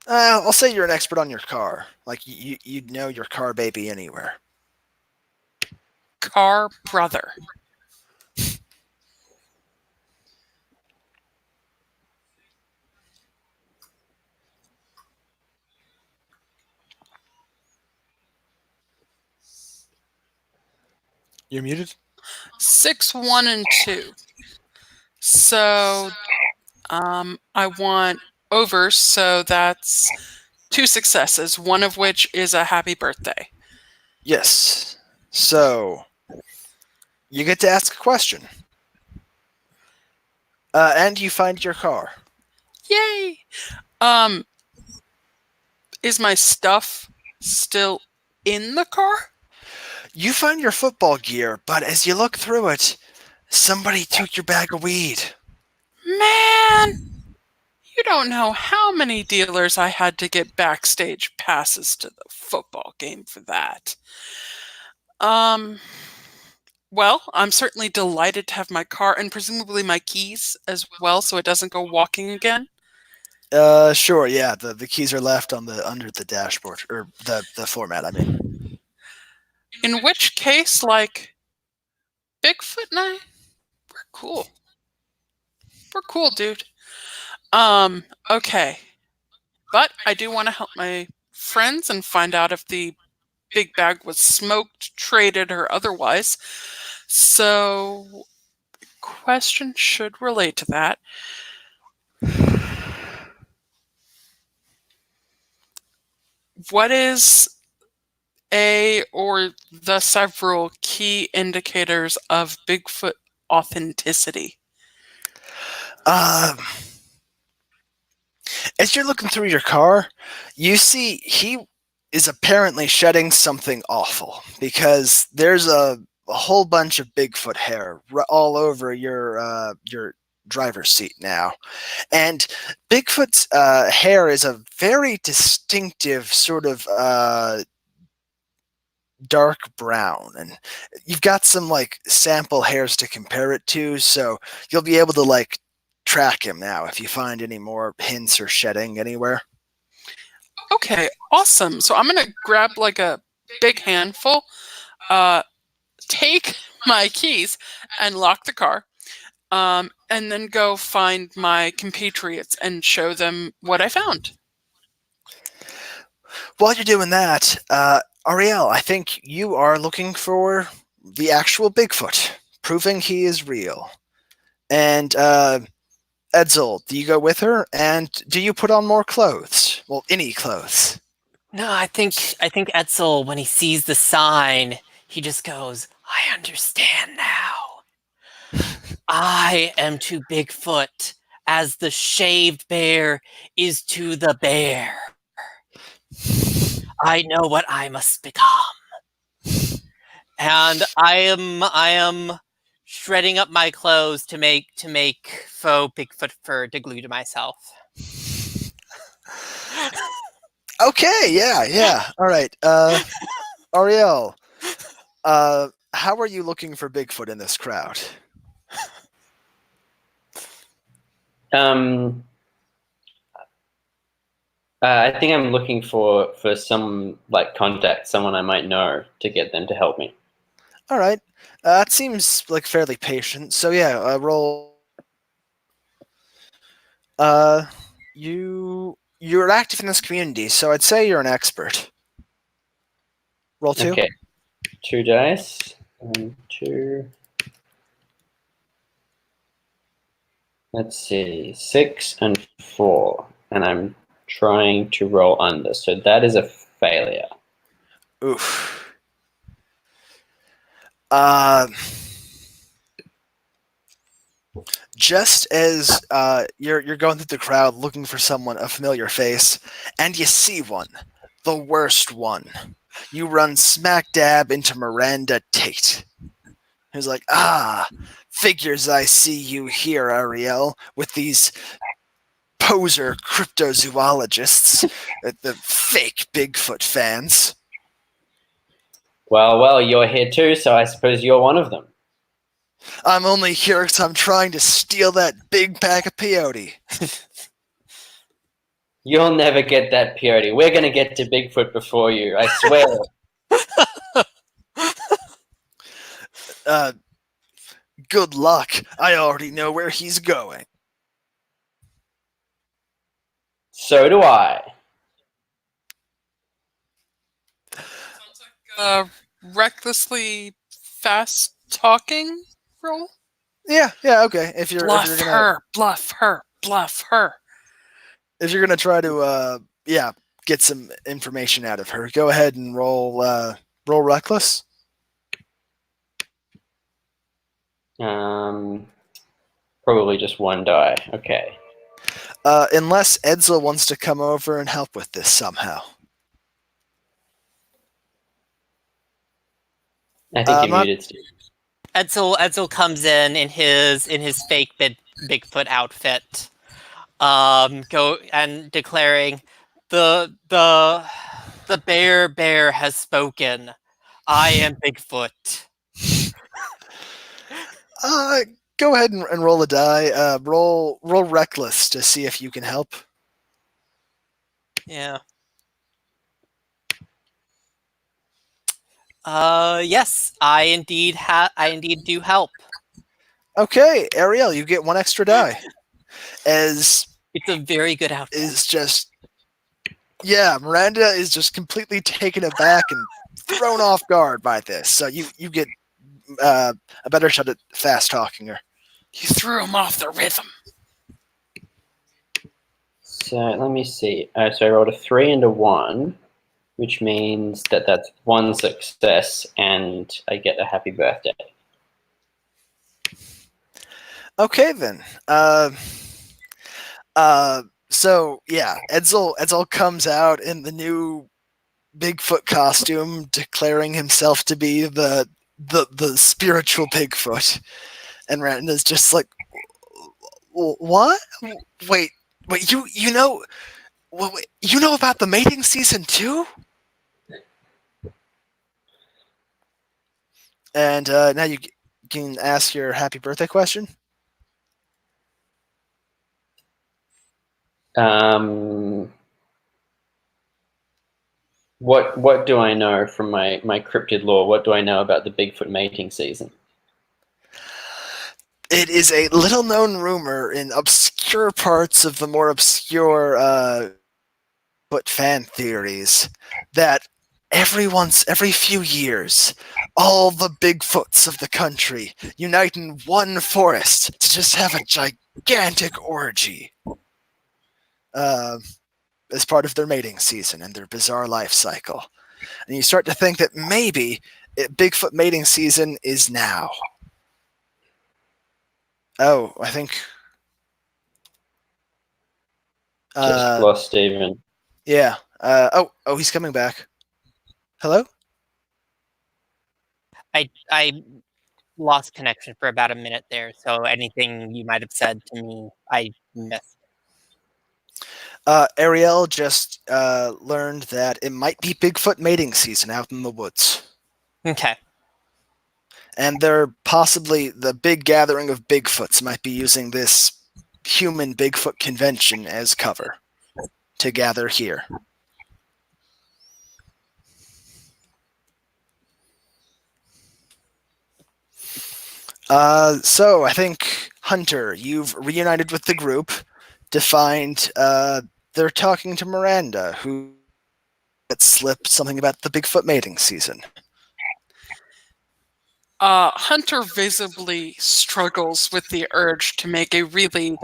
I'll say you're an expert on your car. Like you'd know your car baby anywhere. Car brother. You're muted. 6, 1, and 2. So, I want over, so that's 2 successes, one of which is a happy birthday. Yes. So you get to ask a question. And you find your car. Yay! Is my stuff still in the car? You find your football gear, but as you look through it, somebody took your bag of weed. Man! You don't know how many dealers I had to get backstage passes to the football game for that. Well, I'm certainly delighted to have my car and presumably my keys as well, so it doesn't go walking again. Sure, yeah. The keys are left on the under the dashboard or the floor mat. I mean, In which case, like, Bigfoot and I, we're cool. We're cool, dude. Okay. But I do want to help my friends and find out if the big bag was smoked, traded, or otherwise. So, question should relate to that. What is a or the several key indicators of Bigfoot authenticity? Uh, as you're looking through your car, you see he is apparently shedding something awful because there's a whole bunch of Bigfoot hair all over your driver's seat now. And Bigfoot's hair is a very distinctive sort of dark brown, and you've got some like sample hairs to compare it to, so you'll be able to like track him now if you find any more hints or shedding anywhere. Okay, awesome. So I'm gonna grab like a big handful, uh, take my keys and lock the car, and then go find my compatriots and show them what I found. While you're doing that, Ariel, I think you are looking for the actual Bigfoot, proving he is real. And Edsel, do you go with her? And do you put on more clothes? Well, any clothes. No, I think Etzel, when he sees the sign, he just goes, "I understand now. I am to Bigfoot as the shaved bear is to the bear. I know what I must become." And I am shredding up my clothes to make faux Bigfoot fur to glue to myself. Okay, yeah. All right. Ariel, how are you looking for Bigfoot in this crowd? I think I'm looking for some like contact, someone I might know, to get them to help me. All right. It seems like fairly patient. So yeah, roll. You're active in this community, so I'd say you're an expert. Roll 2. Okay, 2 dice. 1, 2. Let's see, 6 and 4, and I'm trying to roll under, so that is a failure. Oof. Just as you're going through the crowd looking for someone, a familiar face, and you see one, the worst one. You run smack dab into Miranda Tate, who's like, figures I see you here, Ariel, with these poser cryptozoologists, the fake Bigfoot fans. Well, you're here too, so I suppose you're one of them. I'm only here because I'm trying to steal that big pack of peyote. You'll never get that peyote. We're going to get to Bigfoot before you, I swear. Good luck. I already know where he's going. So do I. Sounds like a recklessly fast talking roll. Yeah, okay. If you're Bluff gonna her, bluff her, bluff her. if you're gonna try to get some information out of her, go ahead and roll reckless. Probably just 1 die. Okay. Unless Edsel wants to come over and help with this somehow. I think you're muted, Steve. Edsel comes in his fake Bigfoot outfit, go and declaring, the bear has spoken. I am Bigfoot. Go ahead and roll a die. Roll reckless to see if you can help. Yeah. Yes, I indeed do help. Okay, Ariel, you get 1 extra die. As It's a very good outfit. is just, yeah, Miranda is just completely taken aback and thrown off guard by this. So you get a better shot at fast talking her. You threw him off the rhythm. So let me see. So I rolled a 3 and a 1, which means that that's 1 success, and I get a happy birthday. Okay then. So yeah, Edsel comes out in the new Bigfoot costume, declaring himself to be the spiritual Bigfoot, and Miranda's just like, what? Wait, you know, you know about the mating season too? And now you can ask your happy birthday question. What do I know from my cryptid lore? What do I know about the Bigfoot mating season? It is a little known rumor in obscure parts of the more obscure Bigfoot fan theories that every few years, all the Bigfoots of the country unite in one forest to just have a gigantic orgy as part of their mating season and their bizarre life cycle. And you start to think that maybe Bigfoot mating season is now. Oh, I think. Just lost Steven. Yeah. Oh, he's coming back. Hello? I lost connection for about a minute there, so anything you might have said to me, I missed. Ariel just learned that it might be Bigfoot mating season out in the woods. Okay. And they're possibly, the big gathering of Bigfoots might be using this human Bigfoot convention as cover to gather here. So I think, Hunter, you've reunited with the group to find they're talking to Miranda, who let slip something about the Bigfoot mating season. Hunter visibly struggles with the urge to make a really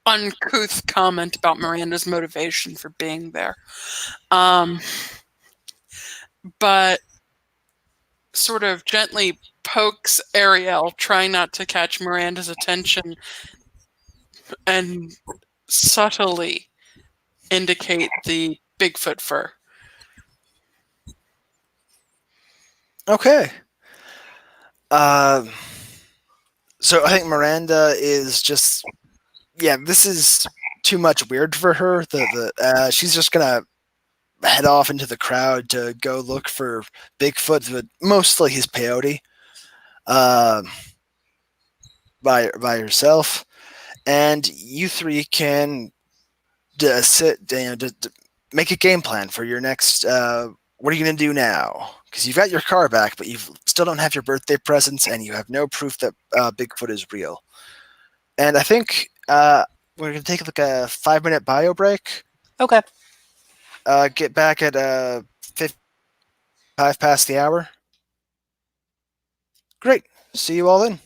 uncouth comment about Miranda's motivation for being there. But sort of gently pokes Ariel, trying not to catch Miranda's attention, and subtly indicate the Bigfoot fur. Okay. So I think Miranda is just, yeah, this is too much weird for her. She's just gonna head off into the crowd to go look for Bigfoot, but mostly his peyote, by herself, and you three can make a game plan for your next. What are you gonna do now? Because you've got your car back, but you still don't have your birthday presents, and you have no proof that Bigfoot is real. And I think we're gonna take like a 5-minute bio break. Okay. Get back at 5 past the hour. Great. See you all then.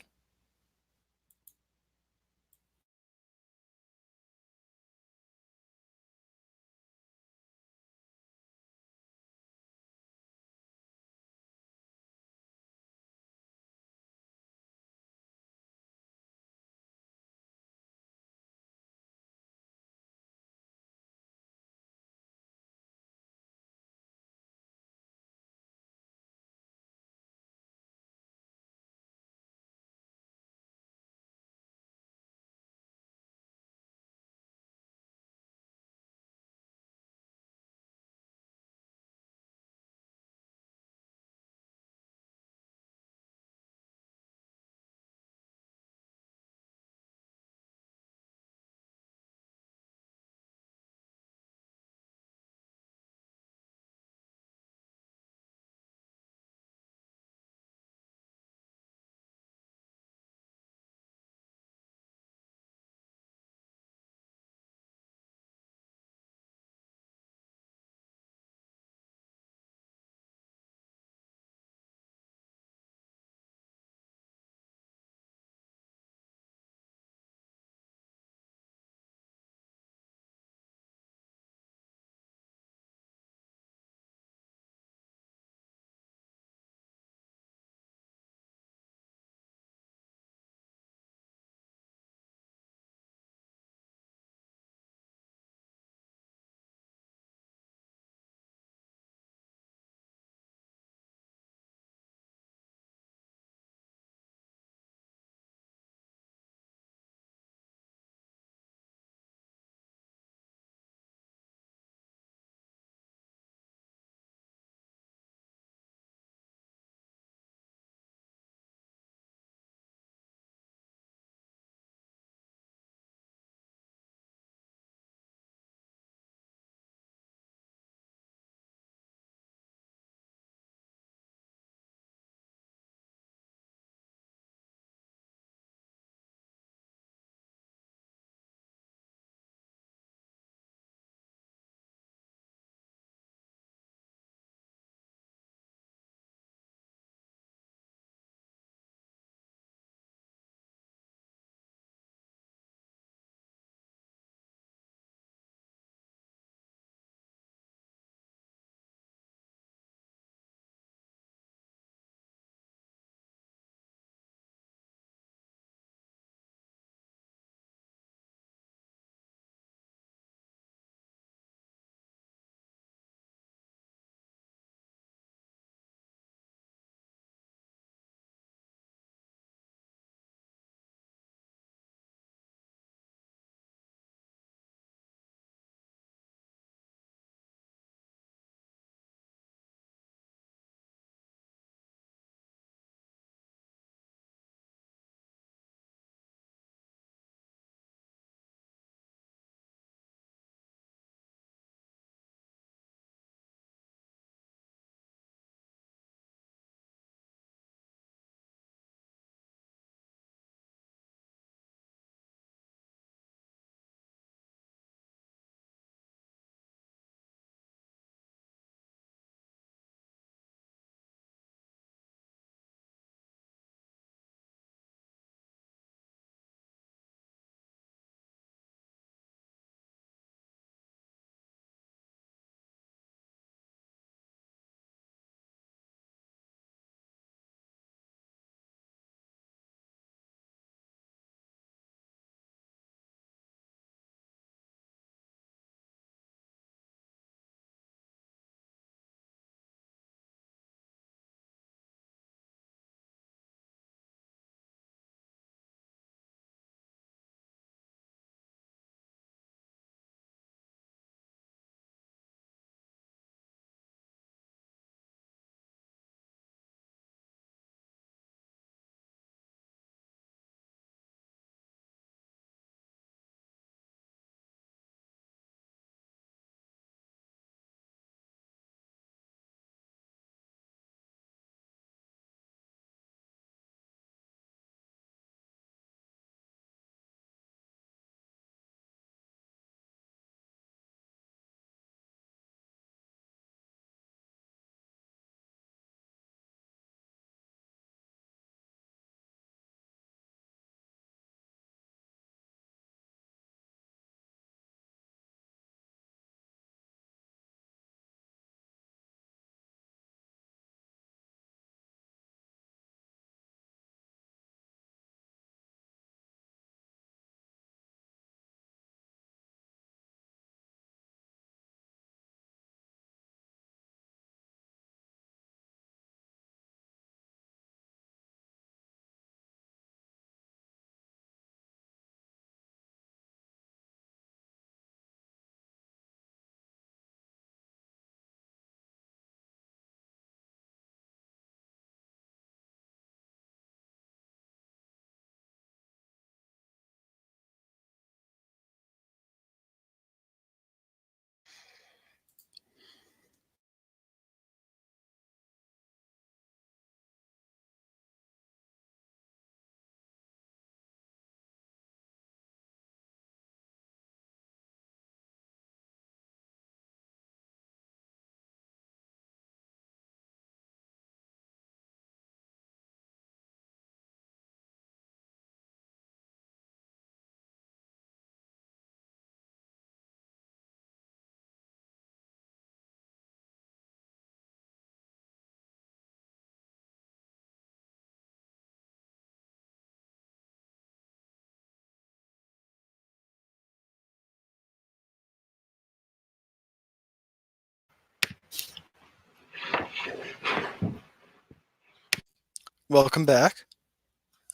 Welcome back.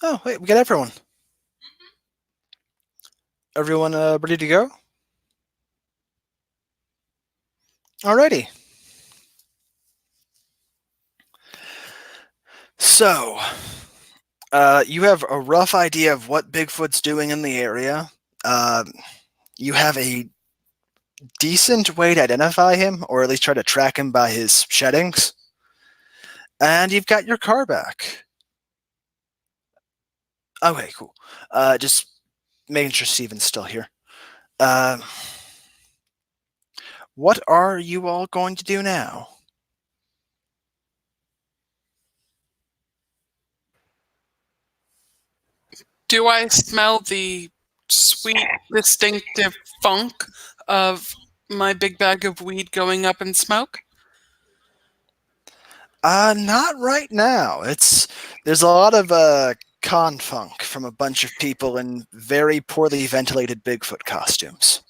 Oh, wait, we got everyone. Everyone ready to go? Alrighty. So, you have a rough idea of what Bigfoot's doing in the area. You have a decent way to identify him, or at least try to track him by his sheddings. And you've got your car back. Okay, cool. Just making sure Steven's still here. What are you all going to do now? Do I smell the sweet, distinctive funk of my big bag of weed going up in smoke? Not right now. There's a lot of con-funk from a bunch of people in very poorly ventilated Bigfoot costumes.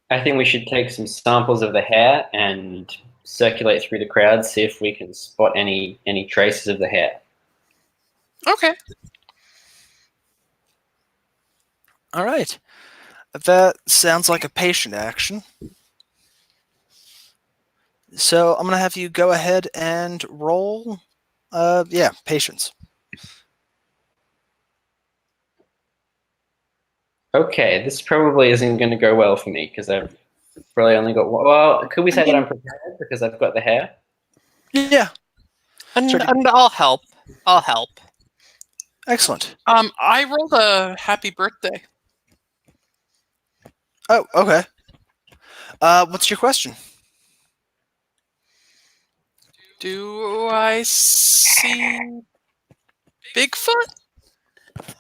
I think we should take some samples of the hair and circulate through the crowd, see if we can spot any traces of the hair. Okay. All right. That sounds like a patient action. So I'm going to have you go ahead and roll, patience. Okay, this probably isn't going to go well for me because I've probably only got one. Well, could we say that I'm prepared because I've got the hair? Yeah. And Sorry. I'll help. I'll help. Excellent. I rolled a happy birthday. Oh, okay. What's your question? Do I see Bigfoot?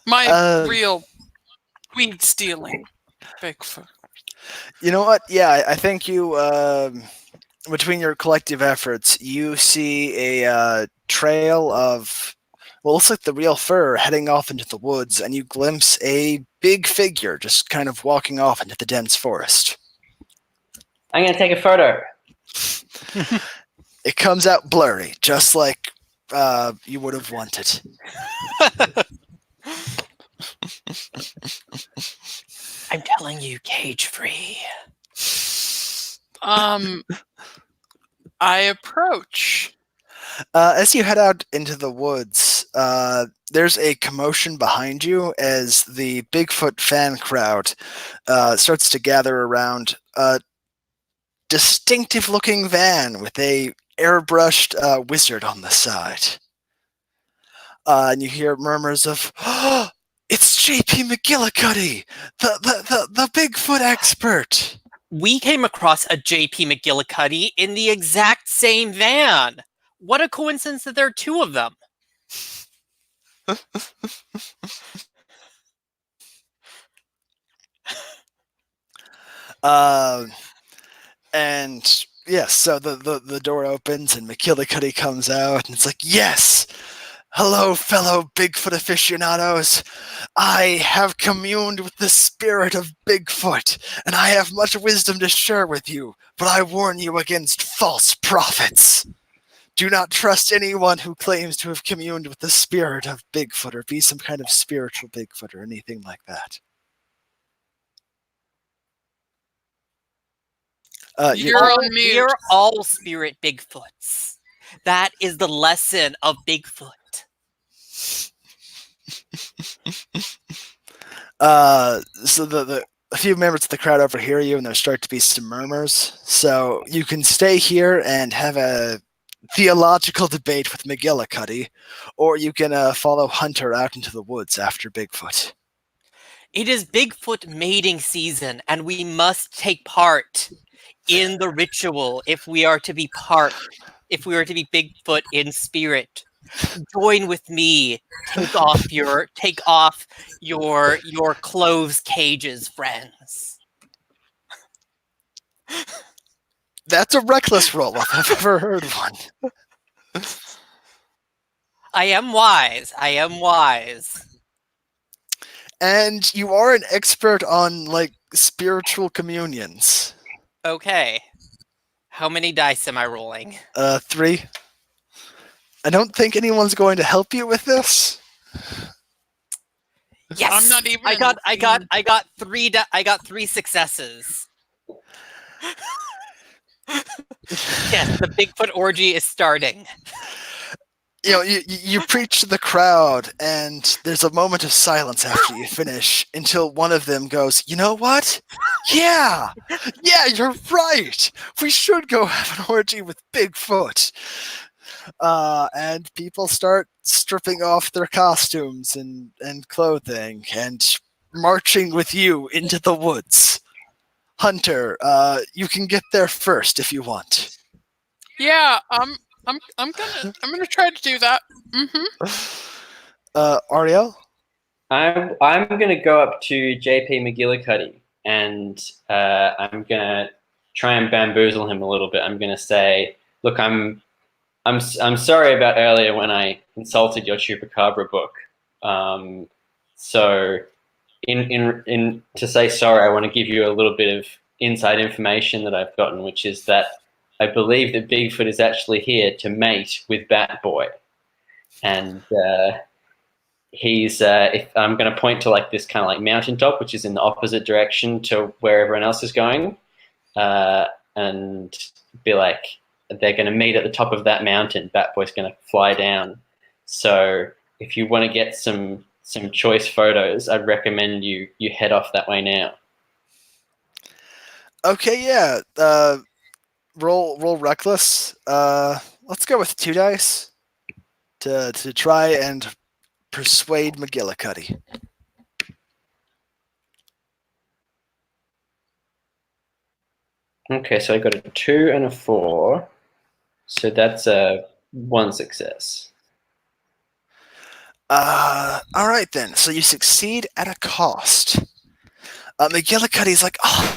My real weed stealing Bigfoot. You know what? Yeah, I think you, between your collective efforts, you see a trail of, well, looks like the real fur heading off into the woods, and you glimpse a big figure just kind of walking off into the dense forest. I'm going to take a photo. It comes out blurry, just like you would have wanted. I'm telling you, cage free. I approach. As you head out into the woods, there's a commotion behind you as the Bigfoot fan crowd starts to gather around a distinctive-looking van with a airbrushed wizard on the side. And you hear murmurs of, "Oh, it's J.P. McGillicuddy, the Bigfoot expert." We came across a J.P. McGillicuddy in the exact same van. What a coincidence that there are two of them. And yes, so the door opens and McGillicuddy comes out, and it's like, "Yes! Hello, fellow Bigfoot aficionados. I have communed with the spirit of Bigfoot, and I have much wisdom to share with you, but I warn you against false prophets. Do not trust anyone who claims to have communed with the spirit of Bigfoot or be some kind of spiritual Bigfoot or anything like that." You're on mute. We're all spirit Bigfoots. That is the lesson of Bigfoot. So a few members of the crowd overhear you, and there start to be some murmurs. So you can stay here and have a theological debate with McGillicuddy, or you can follow Hunter out into the woods after Bigfoot. It is Bigfoot mating season, and we must take part in the ritual if we are to be Bigfoot in spirit. Join with me. Take off your clothes cages, friends. That's a reckless roll if I've ever heard one. I am wise. And you are an expert on, like, spiritual communions. Okay. How many dice am I rolling? 3. I don't think anyone's going to help you with this. Yes, I'm not even I in the got team. I got 3 successes. Yes, the Bigfoot orgy is starting. You know, you preach to the crowd, and there's a moment of silence after you finish until one of them goes, "You know what? Yeah, you're right. We should go have an orgy with Bigfoot." And people start stripping off their costumes and clothing and marching with you into the woods. Hunter, you can get there first if you want. Yeah, I'm gonna try to do that. Ariel? I'm gonna go up to JP McGillicuddy and I'm gonna try and bamboozle him a little bit. I'm gonna say, look, I'm sorry about earlier when I insulted your Chupacabra book. So in to say sorry, I want to give you a little bit of inside information that I've gotten, which is that I believe that Bigfoot is actually here to mate with Bat Boy, and he's if I'm going to point to like this kind of like mountaintop, which is in the opposite direction to where everyone else is going, and be like, they're going to meet at the top of that mountain. Bat Boy's going to fly down. So if you want to get some choice photos, I'd recommend you head off that way now. Okay, yeah. Roll reckless. Let's go with 2 dice to try and persuade McGillicuddy. Okay, so I got a 2 and a 4. So that's a 1 success. All right then. So you succeed at a cost. McGillicuddy's like, "Oh,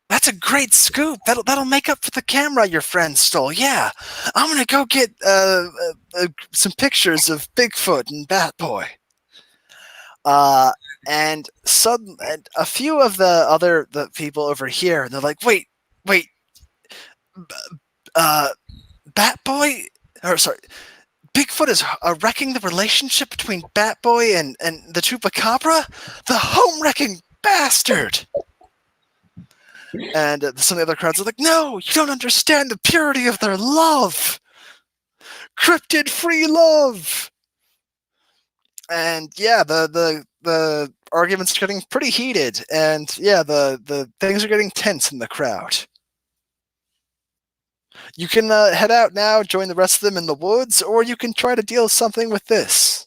that's a great scoop. That'll make up for the camera your friend stole. Yeah, I'm gonna go get some pictures of Bigfoot and Batboy." And a few of the people over here, they're like, wait, Batboy, or sorry, Bigfoot is wrecking the relationship between Batboy and the Chupacabra, the home-wrecking bastard. And some of the other crowds are like, "No, you don't understand the purity of their love, cryptid-free love." And yeah, the argument's getting pretty heated, and yeah, the things are getting tense in the crowd. You can head out now, join the rest of them in the woods, or you can try to deal something with this.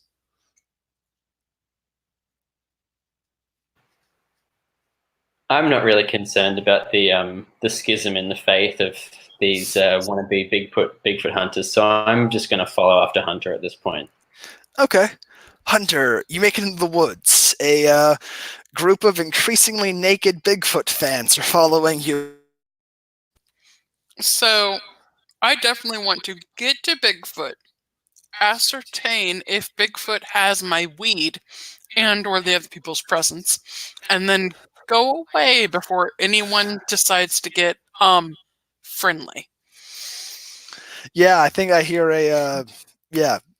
I'm not really concerned about the schism in the faith of these wannabe Bigfoot hunters, so I'm just going to follow after Hunter at this point. Okay. Hunter, you make it into the woods. A group of increasingly naked Bigfoot fans are following you. So, I definitely want to get to Bigfoot, ascertain if Bigfoot has my weed and or the other people's presence, and then go away before anyone decides to get friendly. Yeah, I think I hear a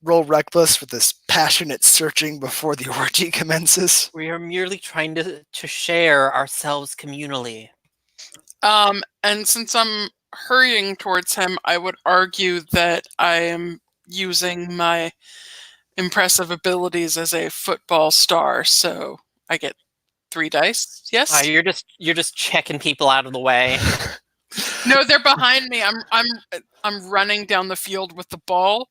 roll reckless with this passionate searching before the orgy commences. We are merely trying to share ourselves communally. And since I'm hurrying towards him, I would argue that I am using my impressive abilities as a football star, so I get 3 dice. Yes? You're just checking people out of the way. No, they're behind me. I'm running down the field with the ball.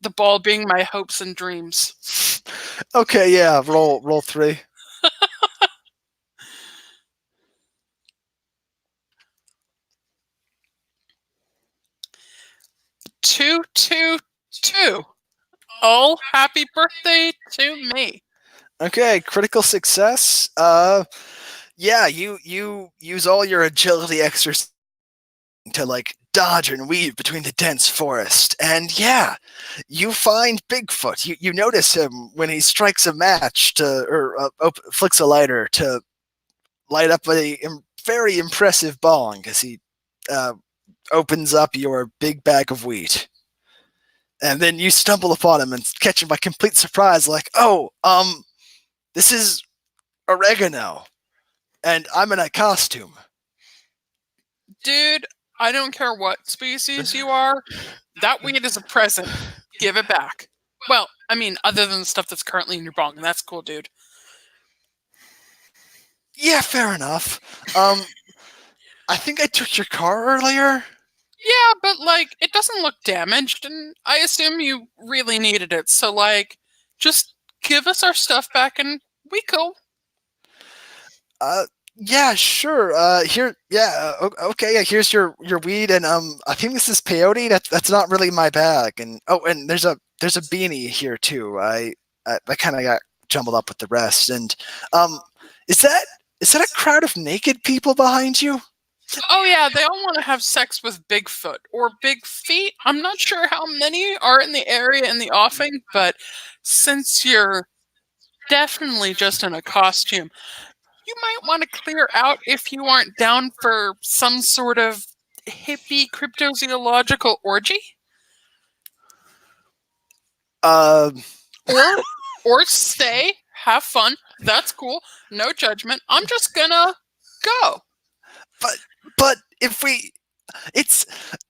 The ball being my hopes and dreams. Okay, yeah, roll 3. Two, two, two. Oh, happy birthday to me. Okay, critical success. Yeah, you use all your agility exercise to like dodge and weave between the dense forest, and yeah, you find Bigfoot. You notice him when he strikes a match flicks a lighter to light up a very impressive bong as he opens up your big bag of wheat. And then you stumble upon him and catch him by complete surprise, like, oh, this is oregano, and I'm in a costume. Dude, I don't care what species you are. That weed is a present. Give it back. Well, I mean, other than the stuff that's currently in your bong. That's cool, dude. Yeah, fair enough. I think I took your car earlier. Yeah, but, like, it doesn't look damaged, and I assume you really needed it. So, like, just give us our stuff back and we cool. Yeah, sure. Here, yeah, okay, yeah. Here's your weed, and I think this is peyote. That's not really my bag. And and there's a beanie here too. I kind of got jumbled up with the rest. And is that a crowd of naked people behind you? Oh yeah, they all want to have sex with Bigfoot or Big Feet. I'm not sure how many are in the area in the offing, but since you're definitely just in a costume, you might want to clear out if you aren't down for some sort of hippie cryptozoological orgy. Or stay, have fun. That's cool. No judgment. I'm just gonna go. But if it's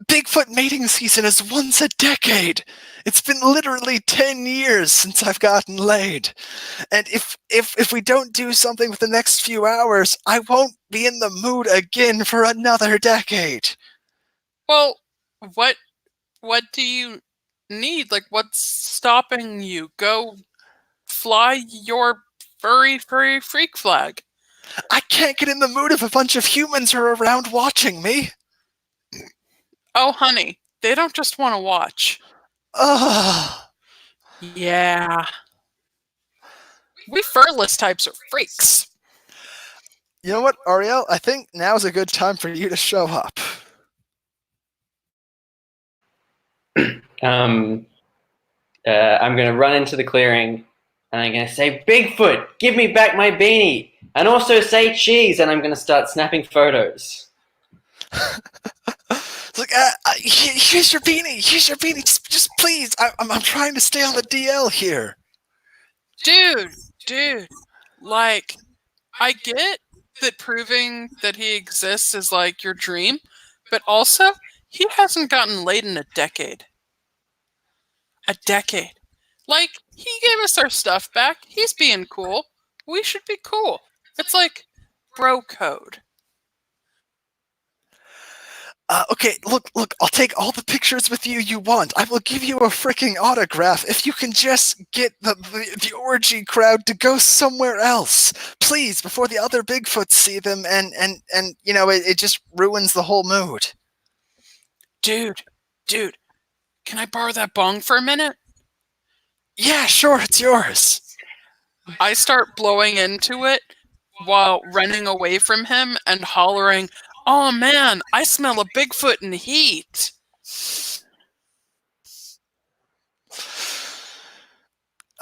Bigfoot mating season is once a decade. It's been literally 10 years since I've gotten laid. And if we don't do something with the next few hours, I won't be in the mood again for another decade. Well, what do you need? Like, what's stopping you? Go fly your furry freak flag. I can't get in the mood if a bunch of humans are around watching me. Oh, honey, they don't just want to watch. Ugh. Yeah. We furless types are freaks. You know what, Ariel? I think now's a good time for you to show up. I'm going to run into the clearing, and I'm going to say, Bigfoot, give me back my beanie, and also say cheese, and I'm going to start snapping photos. Like, here's your beanie. Here's your beanie. Just please. I'm trying to stay on the DL here. Dude. Like, I get that proving that he exists is like your dream, but also, he hasn't gotten laid in a decade. A decade. Like, he gave us our stuff back. He's being cool. We should be cool. It's like bro code. Okay, look, I'll take all the pictures with you want. I will give you a freaking autograph if you can just get the orgy crowd to go somewhere else. Please, before the other Bigfoots see them and you know, it just ruins the whole mood. Dude, can I borrow that bong for a minute? Yeah, sure, it's yours. I start blowing into it while running away from him and hollering, "Oh man, I smell a Bigfoot in heat."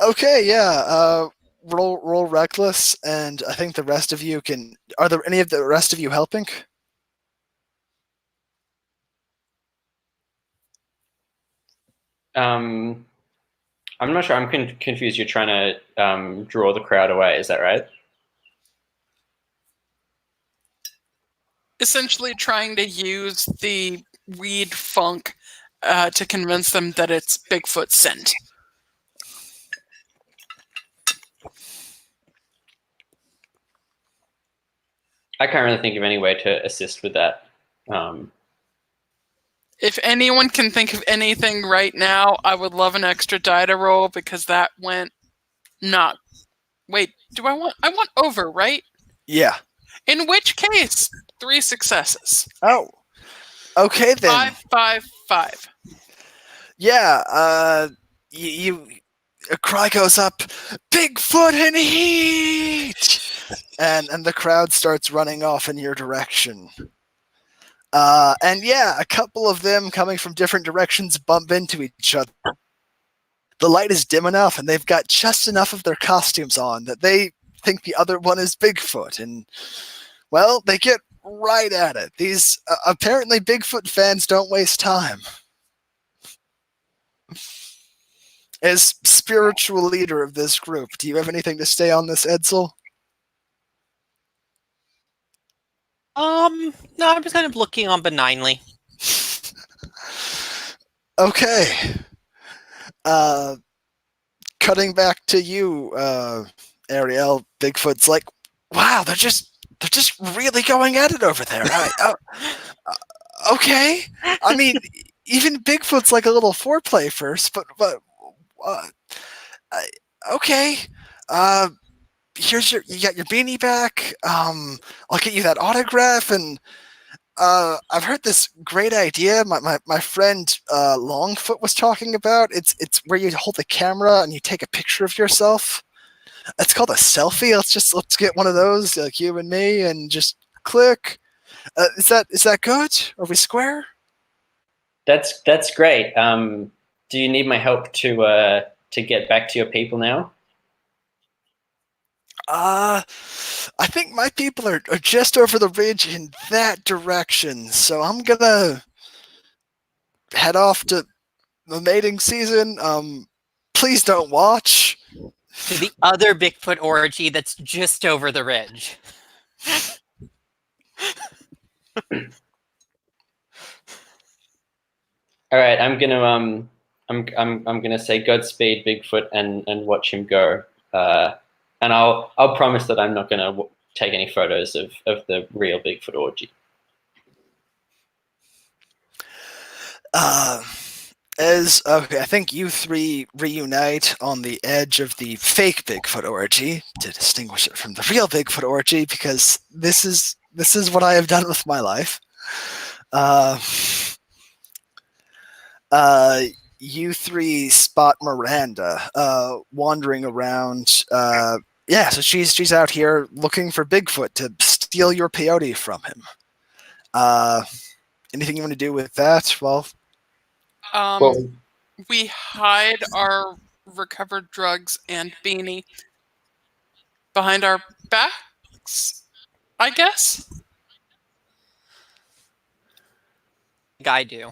Okay, yeah. Roll reckless, and I think the rest of you can. Are there any of the rest of you helping? I'm not sure. I'm confused. You're trying to draw the crowd away. Is that right? Essentially trying to use the weed funk to convince them that it's Bigfoot scent. I can't really think of any way to assist with that. If anyone can think of anything right now, I would love an extra die to roll because that went not. Wait, I want over, right? Yeah. In which case, 3 successes. Oh. Okay then. 5, 5, 5. Yeah. A cry goes up, Bigfoot in heat, and the crowd starts running off in your direction. And yeah, a couple of them coming from different directions bump into each other. The light is dim enough, and they've got just enough of their costumes on that they think the other one is Bigfoot, and well, they get right at it. These apparently Bigfoot fans don't waste time. As spiritual leader of this group, do you have anything to say on this, Edsel? No, I'm just kind of looking on benignly. Okay. Cutting back to you, Ariel. Bigfoot's like, wow, they're just really going at it over there. Okay. I mean, even Bigfoot's like a little foreplay first, but uh, okay. You got your beanie back. I'll get you that autograph, and I've heard this great idea. My friend Longfoot was talking about. It's where you hold the camera and you take a picture of yourself. It's called a selfie. Let's get one of those, like you and me, and just click. Is that good? Are we square? That's great. Do you need my help to get back to your people now? I think my people are just over the ridge in that direction, so I'm gonna head off to the mating season. Please don't watch. To the other Bigfoot orgy that's just over the ridge. All right, I'm gonna say Godspeed, Bigfoot, and watch him go. And I'll promise that I'm not gonna take any photos of the real Bigfoot orgy. Okay, I think you three reunite on the edge of the fake Bigfoot orgy to distinguish it from the real Bigfoot orgy, because this is what I have done with my life. You three spot Miranda wandering around. Yeah, so she's out here looking for Bigfoot to steal your peyote from him. Anything you want to do with that? Well, we hide our recovered drugs and beanie behind our backs, I guess. I do.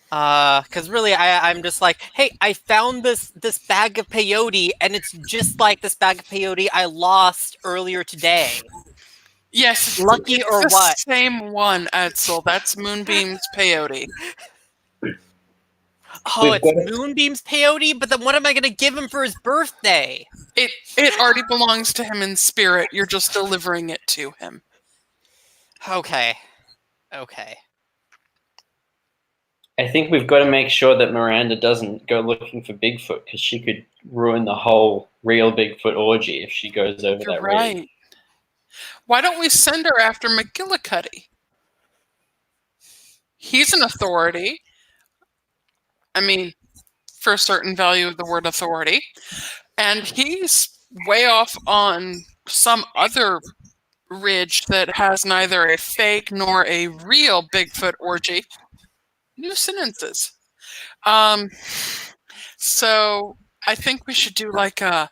Because really, I'm just like, hey, I found this bag of peyote, and it's just like this bag of peyote I lost earlier today. Yes, Lucky it's or the what? same one, Edsel. That's Moonbeam's peyote. Oh, it's Moonbeam's peyote, but then what am I gonna give him for his birthday? It already belongs to him in spirit. You're just delivering it to him. Okay. I think we've got to make sure that Miranda doesn't go looking for Bigfoot, because she could ruin the whole real Bigfoot orgy if she goes over You're that right. ridge. Why don't we send her after McGillicuddy? He's an authority. I mean, for a certain value of the word authority. And he's way off on some other ridge that has neither a fake nor a real Bigfoot orgy. New sentences. So I think we should do like a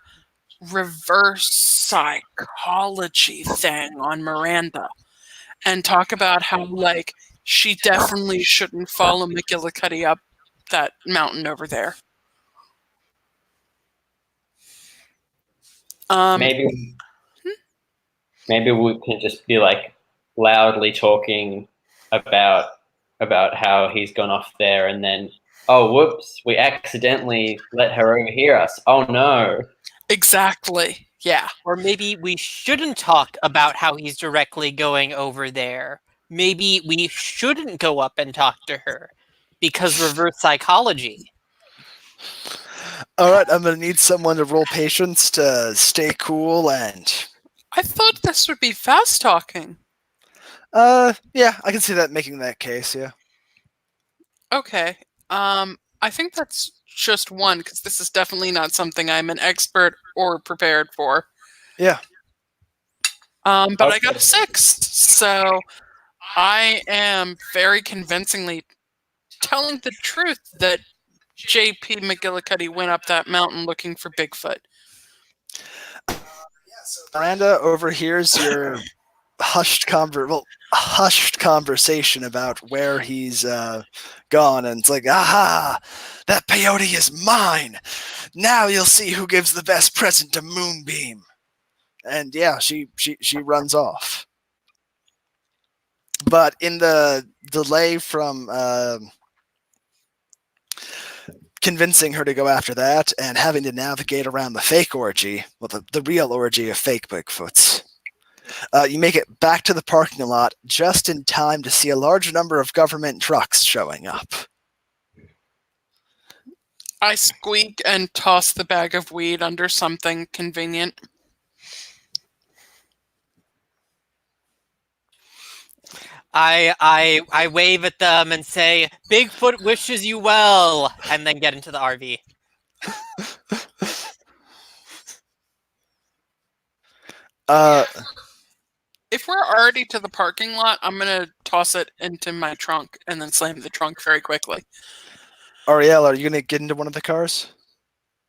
reverse psychology thing on Miranda and talk about how, like, she definitely shouldn't follow McGillicuddy up that mountain over there. Maybe we can just be like loudly talking about how he's gone off there, and then, oh, whoops, we accidentally let her overhear us. Oh no. Exactly. Yeah. Or maybe we shouldn't talk about how he's directly going over there. Maybe we shouldn't go up and talk to her, because reverse psychology. all right, I'm gonna need someone to roll patience to stay cool and. I thought this would be fast talking. Yeah, I can see that making that case. Yeah. Okay. I think that's just one, because this is definitely not something I'm an expert or prepared for. Yeah. But I got a 6, so I am very convincingly telling the truth that J.P. McGillicuddy went up that mountain looking for Bigfoot. Miranda overhears your hushed conversation about where he's gone, and it's like, aha, that peyote is mine. Now you'll see who gives the best present to Moonbeam. And yeah, she runs off. But in the delay from convincing her to go after that and having to navigate around the fake orgy, well, the real orgy of fake Bigfoots, you make it back to the parking lot just in time to see a large number of government trucks showing up. I squeak and toss the bag of weed under something convenient. I wave at them and say, "Bigfoot wishes you well," and then get into the RV. If we're already to the parking lot, I'm gonna toss it into my trunk and then slam the trunk very quickly. Ariel, are you going to get into one of the cars?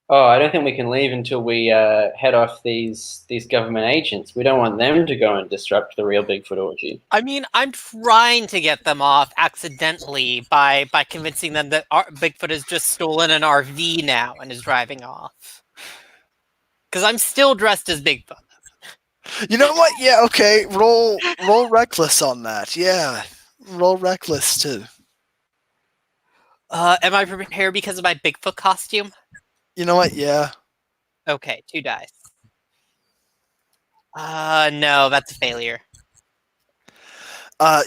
Oh, I don't think we can leave until we head off these government agents. We don't want them to go and disrupt the real Bigfoot orgy. I mean, I'm trying to get them off accidentally by convincing them that Bigfoot has just stolen an RV now and is driving off. Because I'm still dressed as Bigfoot. You know what? Yeah, okay. Roll reckless on that. Yeah, roll reckless too. Am I prepared because of my Bigfoot costume? You know what? Yeah. Okay, 2 dice. No, that's a failure.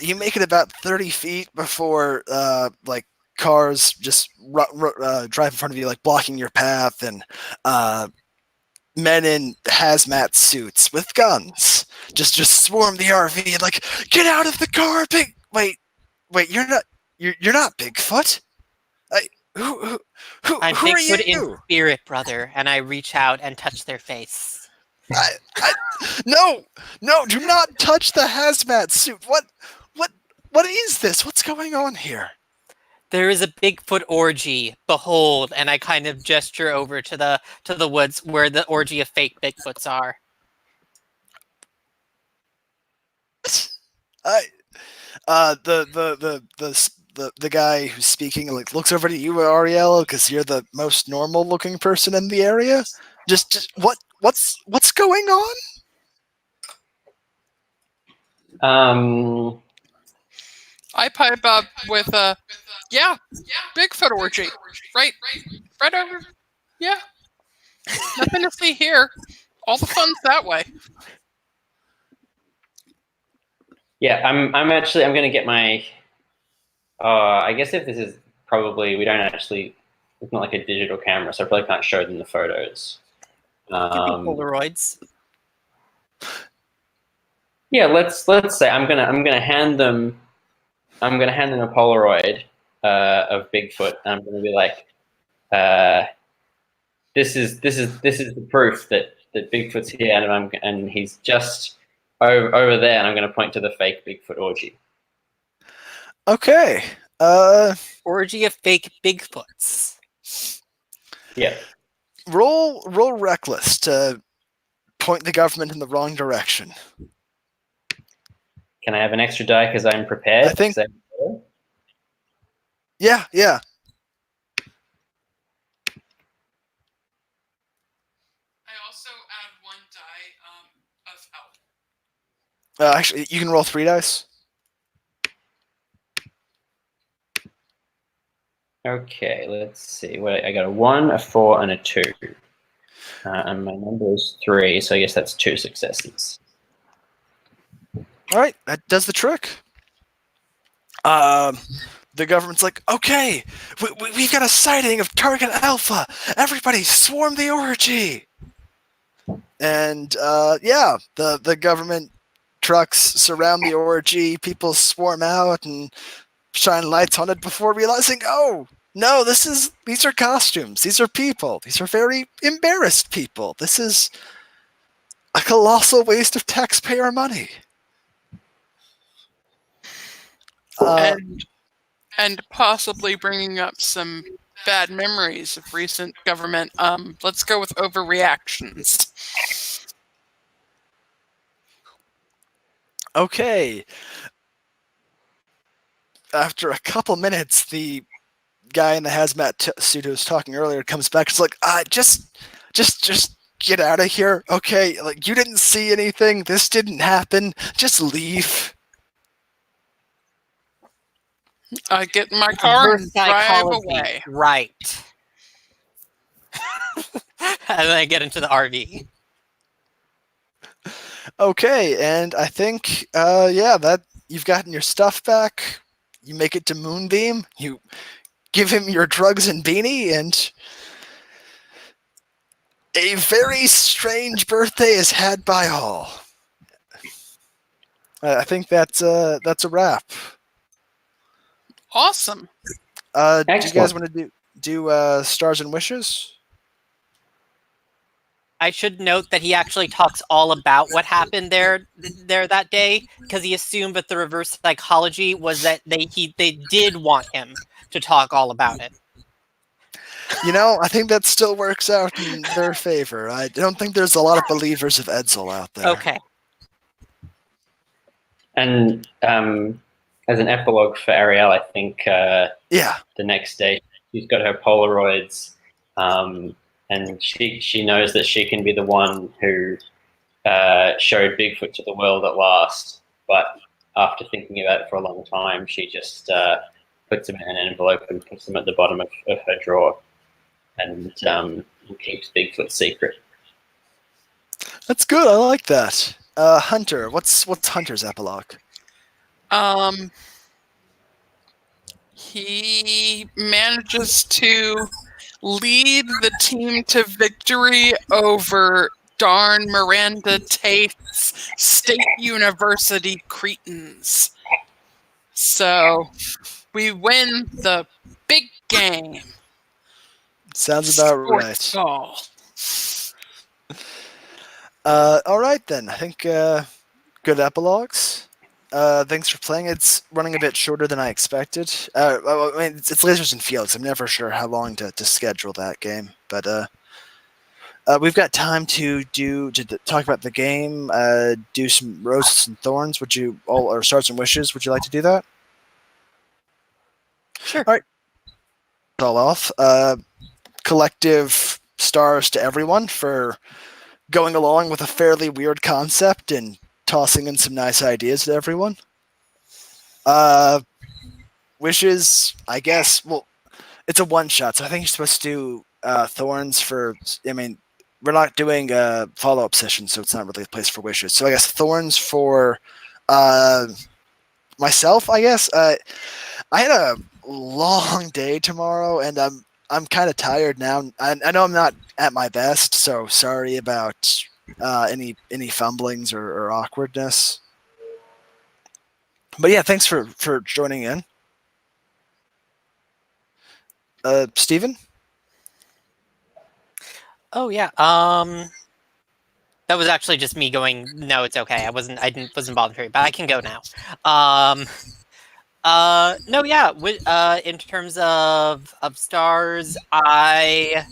You make it about 30 feet before like cars just drive in front of you, like blocking your path, and men in hazmat suits with guns just swarm the RV and like, get out of the car, wait, you're not Bigfoot. Who I'm are Bigfoot in you? spirit, brother, and I reach out and touch their face. No, do not touch the hazmat suit. What is this? What's going on here? There is a Bigfoot orgy. Behold, and I kind of gesture over to the woods where the orgy of fake Bigfoots are. The guy who's speaking like looks over to you, Ariella, because you're the most normal looking person in the area. Just what's going on? I pipe up with a, yeah, Bigfoot orgy. Right over. Yeah. Nothing to see here. All the fun's that way. Yeah, I'm gonna get my. I guess if this is probably we don't actually. It's not like a digital camera, so I probably can't show them the photos. Polaroids. Yeah, let's say I'm gonna hand them. I'm gonna hand them a Polaroid of Bigfoot, and I'm gonna be like, "This is the proof that Bigfoot's here, and he's just over there." And I'm gonna point to the fake Bigfoot orgy. Okay. Orgy of fake Bigfoots. Yeah. Roll reckless to point the government in the wrong direction. Can I have an extra die because I'm prepared? I think. Yeah. I also add 1 die of help. Actually, you can roll 3 dice. Okay, let's see. Wait, I got a 1, a 4, and a 2. And my number is 3, so I guess that's 2 successes. All right, that does the trick. The government's like, okay, we've got a sighting of Target Alpha. Everybody swarm the orgy. And yeah, the government trucks surround the orgy. People swarm out and shine lights on it before realizing, oh no, these are costumes. These are people. These are very embarrassed people. This is a colossal waste of taxpayer money. And possibly bringing up some bad memories of recent government. Let's go with overreactions. Okay. After a couple minutes, the guy in the hazmat suit who was talking earlier comes back. It's like, just get out of here. Okay, like you didn't see anything. This didn't happen. Just leave. I get in my car Reverse and drive psychology. away. Right. And then I get into the RV. Okay, and I think, yeah, that you've gotten your stuff back. You make it to Moonbeam. You give him your drugs and beanie, and a very strange birthday is had by all. I think that's a wrap. Awesome. Do you guys Excellent. want to do stars and wishes? I should note that he actually talks all about what happened there that day, because he assumed that the reverse psychology was that they did want him to talk all about it. You know, I think that still works out in their favor. I don't think there's a lot of believers of Edsel out there. Okay. And as an epilogue for Ariel, I think Yeah. the next day she's got her Polaroids, and she knows that she can be the one who showed Bigfoot to the world at last. But after thinking about it for a long time, she just puts them in an envelope and puts them at the bottom of her drawer, and keeps Bigfoot secret. That's good. I like that. Hunter, what's Hunter's epilogue? He manages to lead the team to victory over darn Miranda Tate's State University Cretans. So we win the big game. Sounds about Sports right. ball. All right then. I think good epilogues. Thanks for playing. It's running a bit shorter than I expected. I mean, it's Lasers and Fields. I'm never sure how long to schedule that game, but we've got time to talk about the game. Do some roses and thorns. Would you or stars and wishes? Would you like to do that? Sure. All right. All off. Collective stars to everyone for going along with a fairly weird concept and tossing in some nice ideas to everyone. Wishes, I guess. Well, it's a one shot, so I think you're supposed to do thorns for. I mean, we're not doing a follow up session, so it's not really a place for wishes. So I guess thorns for myself. I guess I had a long day tomorrow, and I'm kind of tired now. I know I'm not at my best, so sorry about any fumblings or awkwardness. But yeah, thanks for joining in. Steven? Oh yeah. That was actually just me going, no, it's okay. I wasn't bothered, but I can go now. No, yeah. In terms of stars, I'm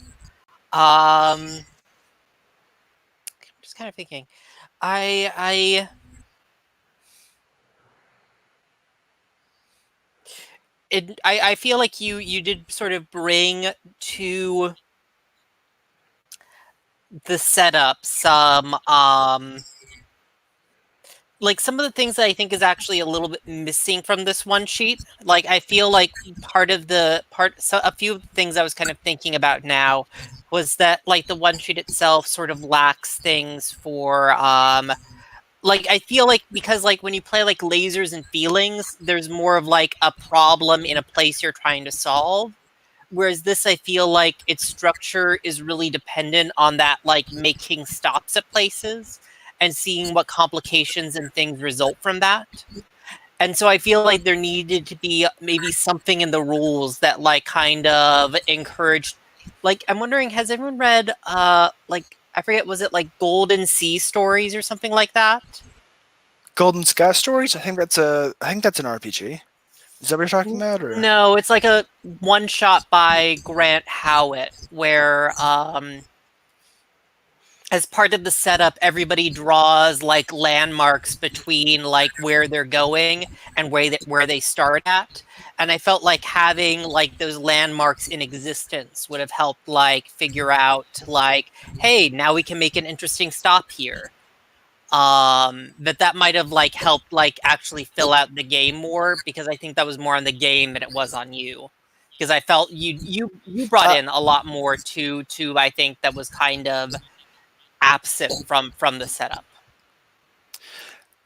just kind of thinking. I feel like you did sort of bring to the setup some like some of the things that I think is actually a little bit missing from this one sheet. Like I feel like a few things I was kind of thinking about now was that like the one sheet itself sort of lacks things for like I feel like because like when you play like lasers and feelings, there's more of like a problem in a place you're trying to solve. Whereas this, I feel like its structure is really dependent on that, like making stops at places and seeing what complications and things result from that. And so I feel like there needed to be maybe something in the rules that like kind of encouraged, like, I'm wondering, has everyone read, like, I forget, was it like Golden Sea Stories or something like that? Golden Sky Stories? I think that's an RPG. Is that what you're talking about? Or? No, it's like a one-shot by Grant Howitt, where as part of the setup, everybody draws like landmarks between like where they're going and where they start at. And I felt like having like those landmarks in existence would have helped like figure out like, hey, now we can make an interesting stop here. That might have like helped like actually fill out the game more, because I think that was more on the game than it was on you. Because I felt you brought in a lot more to I think that was kind of absent from the setup.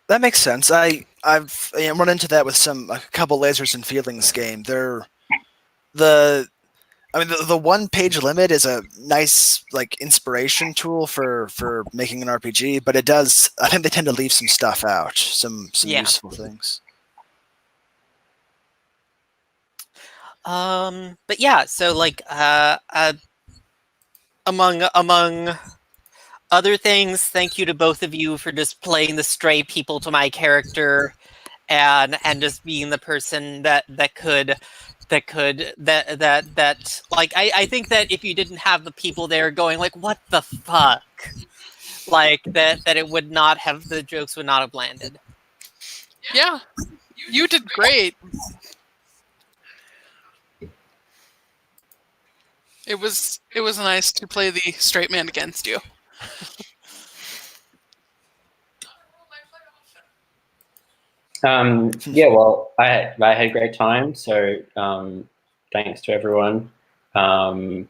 That makes sense. I've run into that with a couple lasers and feelings game. The 1 page limit is a nice like inspiration tool for making an RPG, but I think they tend to leave some stuff out, some useful things. But yeah, so like among other things, thank you to both of you for just playing the stray people to my character, and just being the person that like I think that if you didn't have the people there going like, what the fuck, like that it would not have, the jokes would not have landed. Yeah, you did great. It was nice to play the straight man against you. Yeah, well, I had a great time. So thanks to everyone. I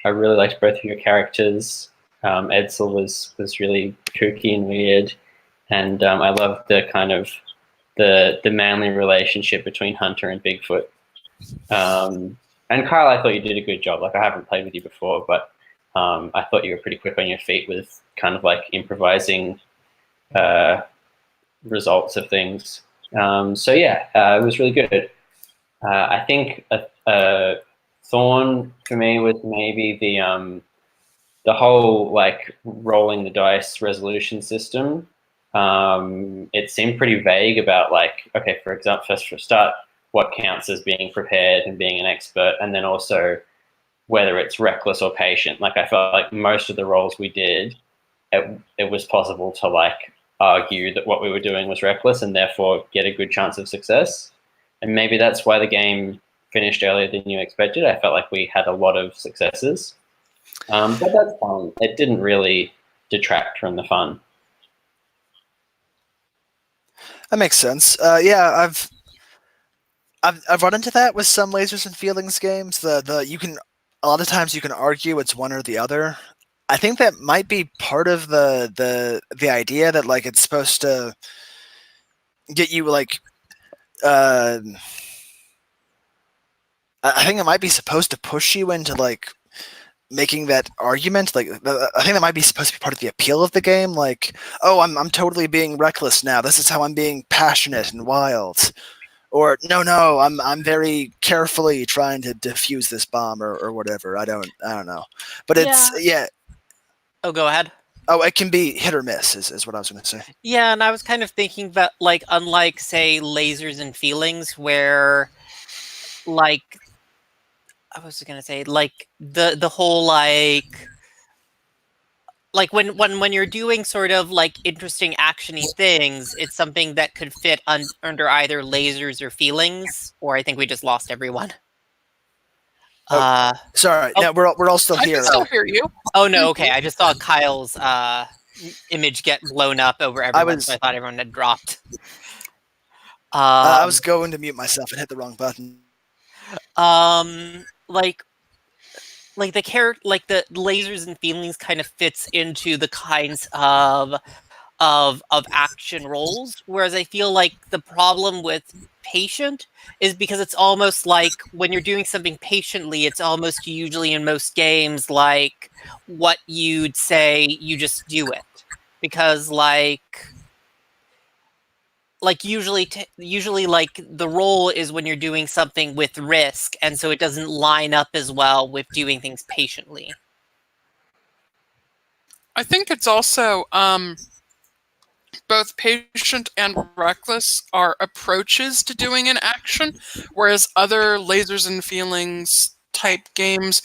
really liked both of your characters. Edsel was really kooky and weird, and I loved the kind of the manly relationship between Hunter and Bigfoot. And Kyle, I thought you did a good job. Like, I haven't played with you before, but I thought you were pretty quick on your feet with kind of like improvising results of things. So yeah, it was really good. I think a thorn for me was maybe the whole like rolling the dice resolution system. It seemed pretty vague about like, okay, for example, first for a start, what counts as being prepared and being an expert, and then also whether it's reckless or patient. Like, I felt like most of the rolls we did, it was possible to like argue that what we were doing was reckless and therefore get a good chance of success. And maybe that's why the game finished earlier than you expected. I felt like we had a lot of successes. But that's fine. It didn't really detract from the fun. That makes sense. Yeah, I've run into that with some lasers and feelings games. You can, a lot of times you can argue it's one or the other. I think that might be part of the idea that like it's supposed to get you like I think it might be supposed to push you into like making that argument. Like, I think that might be supposed to be part of the appeal of the game. Like, oh, I'm totally being reckless now. This is how I'm being passionate and wild. Or no, I'm very carefully trying to defuse this bomb or whatever. I don't know. But it's yeah. Oh, go ahead. Oh, it can be hit or miss is what I was going to say. Yeah, and I was kind of thinking that, like, unlike, say, lasers and feelings, where, like, I was going to say, like, the whole, like when you're doing sort of, like, interesting actiony things, it's something that could fit under either lasers or feelings, or I think we just lost everyone. Sorry, no, we're all still here. I can still hear you. Oh no, okay. I just saw Kyle's image get blown up over everyone, so I thought everyone had dropped. I was going to mute myself and hit the wrong button. Like the lasers and feelings kind of fits into the kinds of action roles, whereas I feel like the problem with patient is because it's almost like when you're doing something patiently, it's almost usually in most games like what you'd say you just do it, because like usually like the role is when you're doing something with risk, and so it doesn't line up as well with doing things patiently. I think it's also both patient and reckless are approaches to doing an action, whereas other lasers and feelings type games,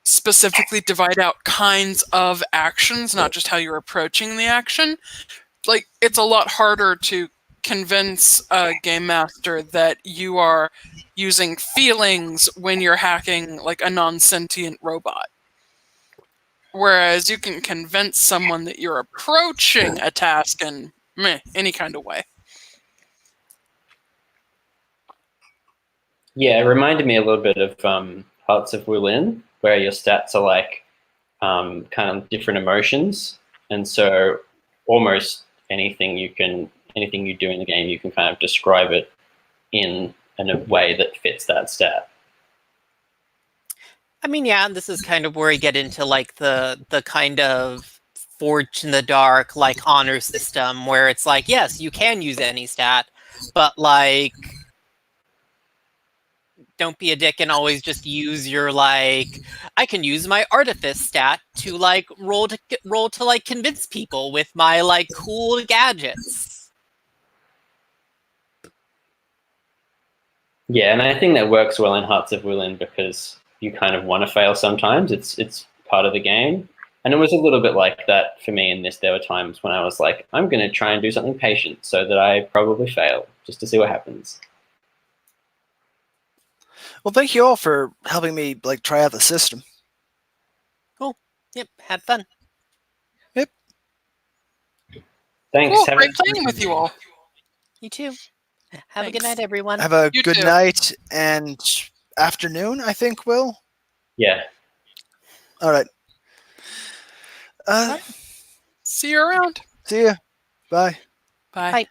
specifically divide out kinds of actions, not just how you're approaching the action, like it's a lot harder to convince a game master that you are using feelings when you're hacking like a non-sentient robot. Whereas you can convince someone that you're approaching a task in any kind of way. Yeah, it reminded me a little bit of Hearts of Wulin, where your stats are like kind of different emotions, and so almost anything you do in the game, you can kind of describe it in a way that fits that stat. I mean, yeah, this is kind of where you get into like the kind of forged in the dark like honor system where it's like, yes, you can use any stat, but like don't be a dick and always just use your like I can use my artifice stat to like roll to like convince people with my like cool gadgets. Yeah, and I think that works well in Hearts of Wulin because you kind of want to fail sometimes. It's part of the game. And it was a little bit like that for me in this. There were times when I was like, I'm going to try and do something patient so that I probably fail just to see what happens. Well, thank you all for helping me like try out the system. Cool. Yep, had fun. Yep. Thanks. Cool, Have great playing with you all. You too. Have a good Thanks. night, everyone. Have a You good too. night and afternoon, I think, Will. Yeah. All right. Right. See you around. See ya. Bye. Bye. Bye.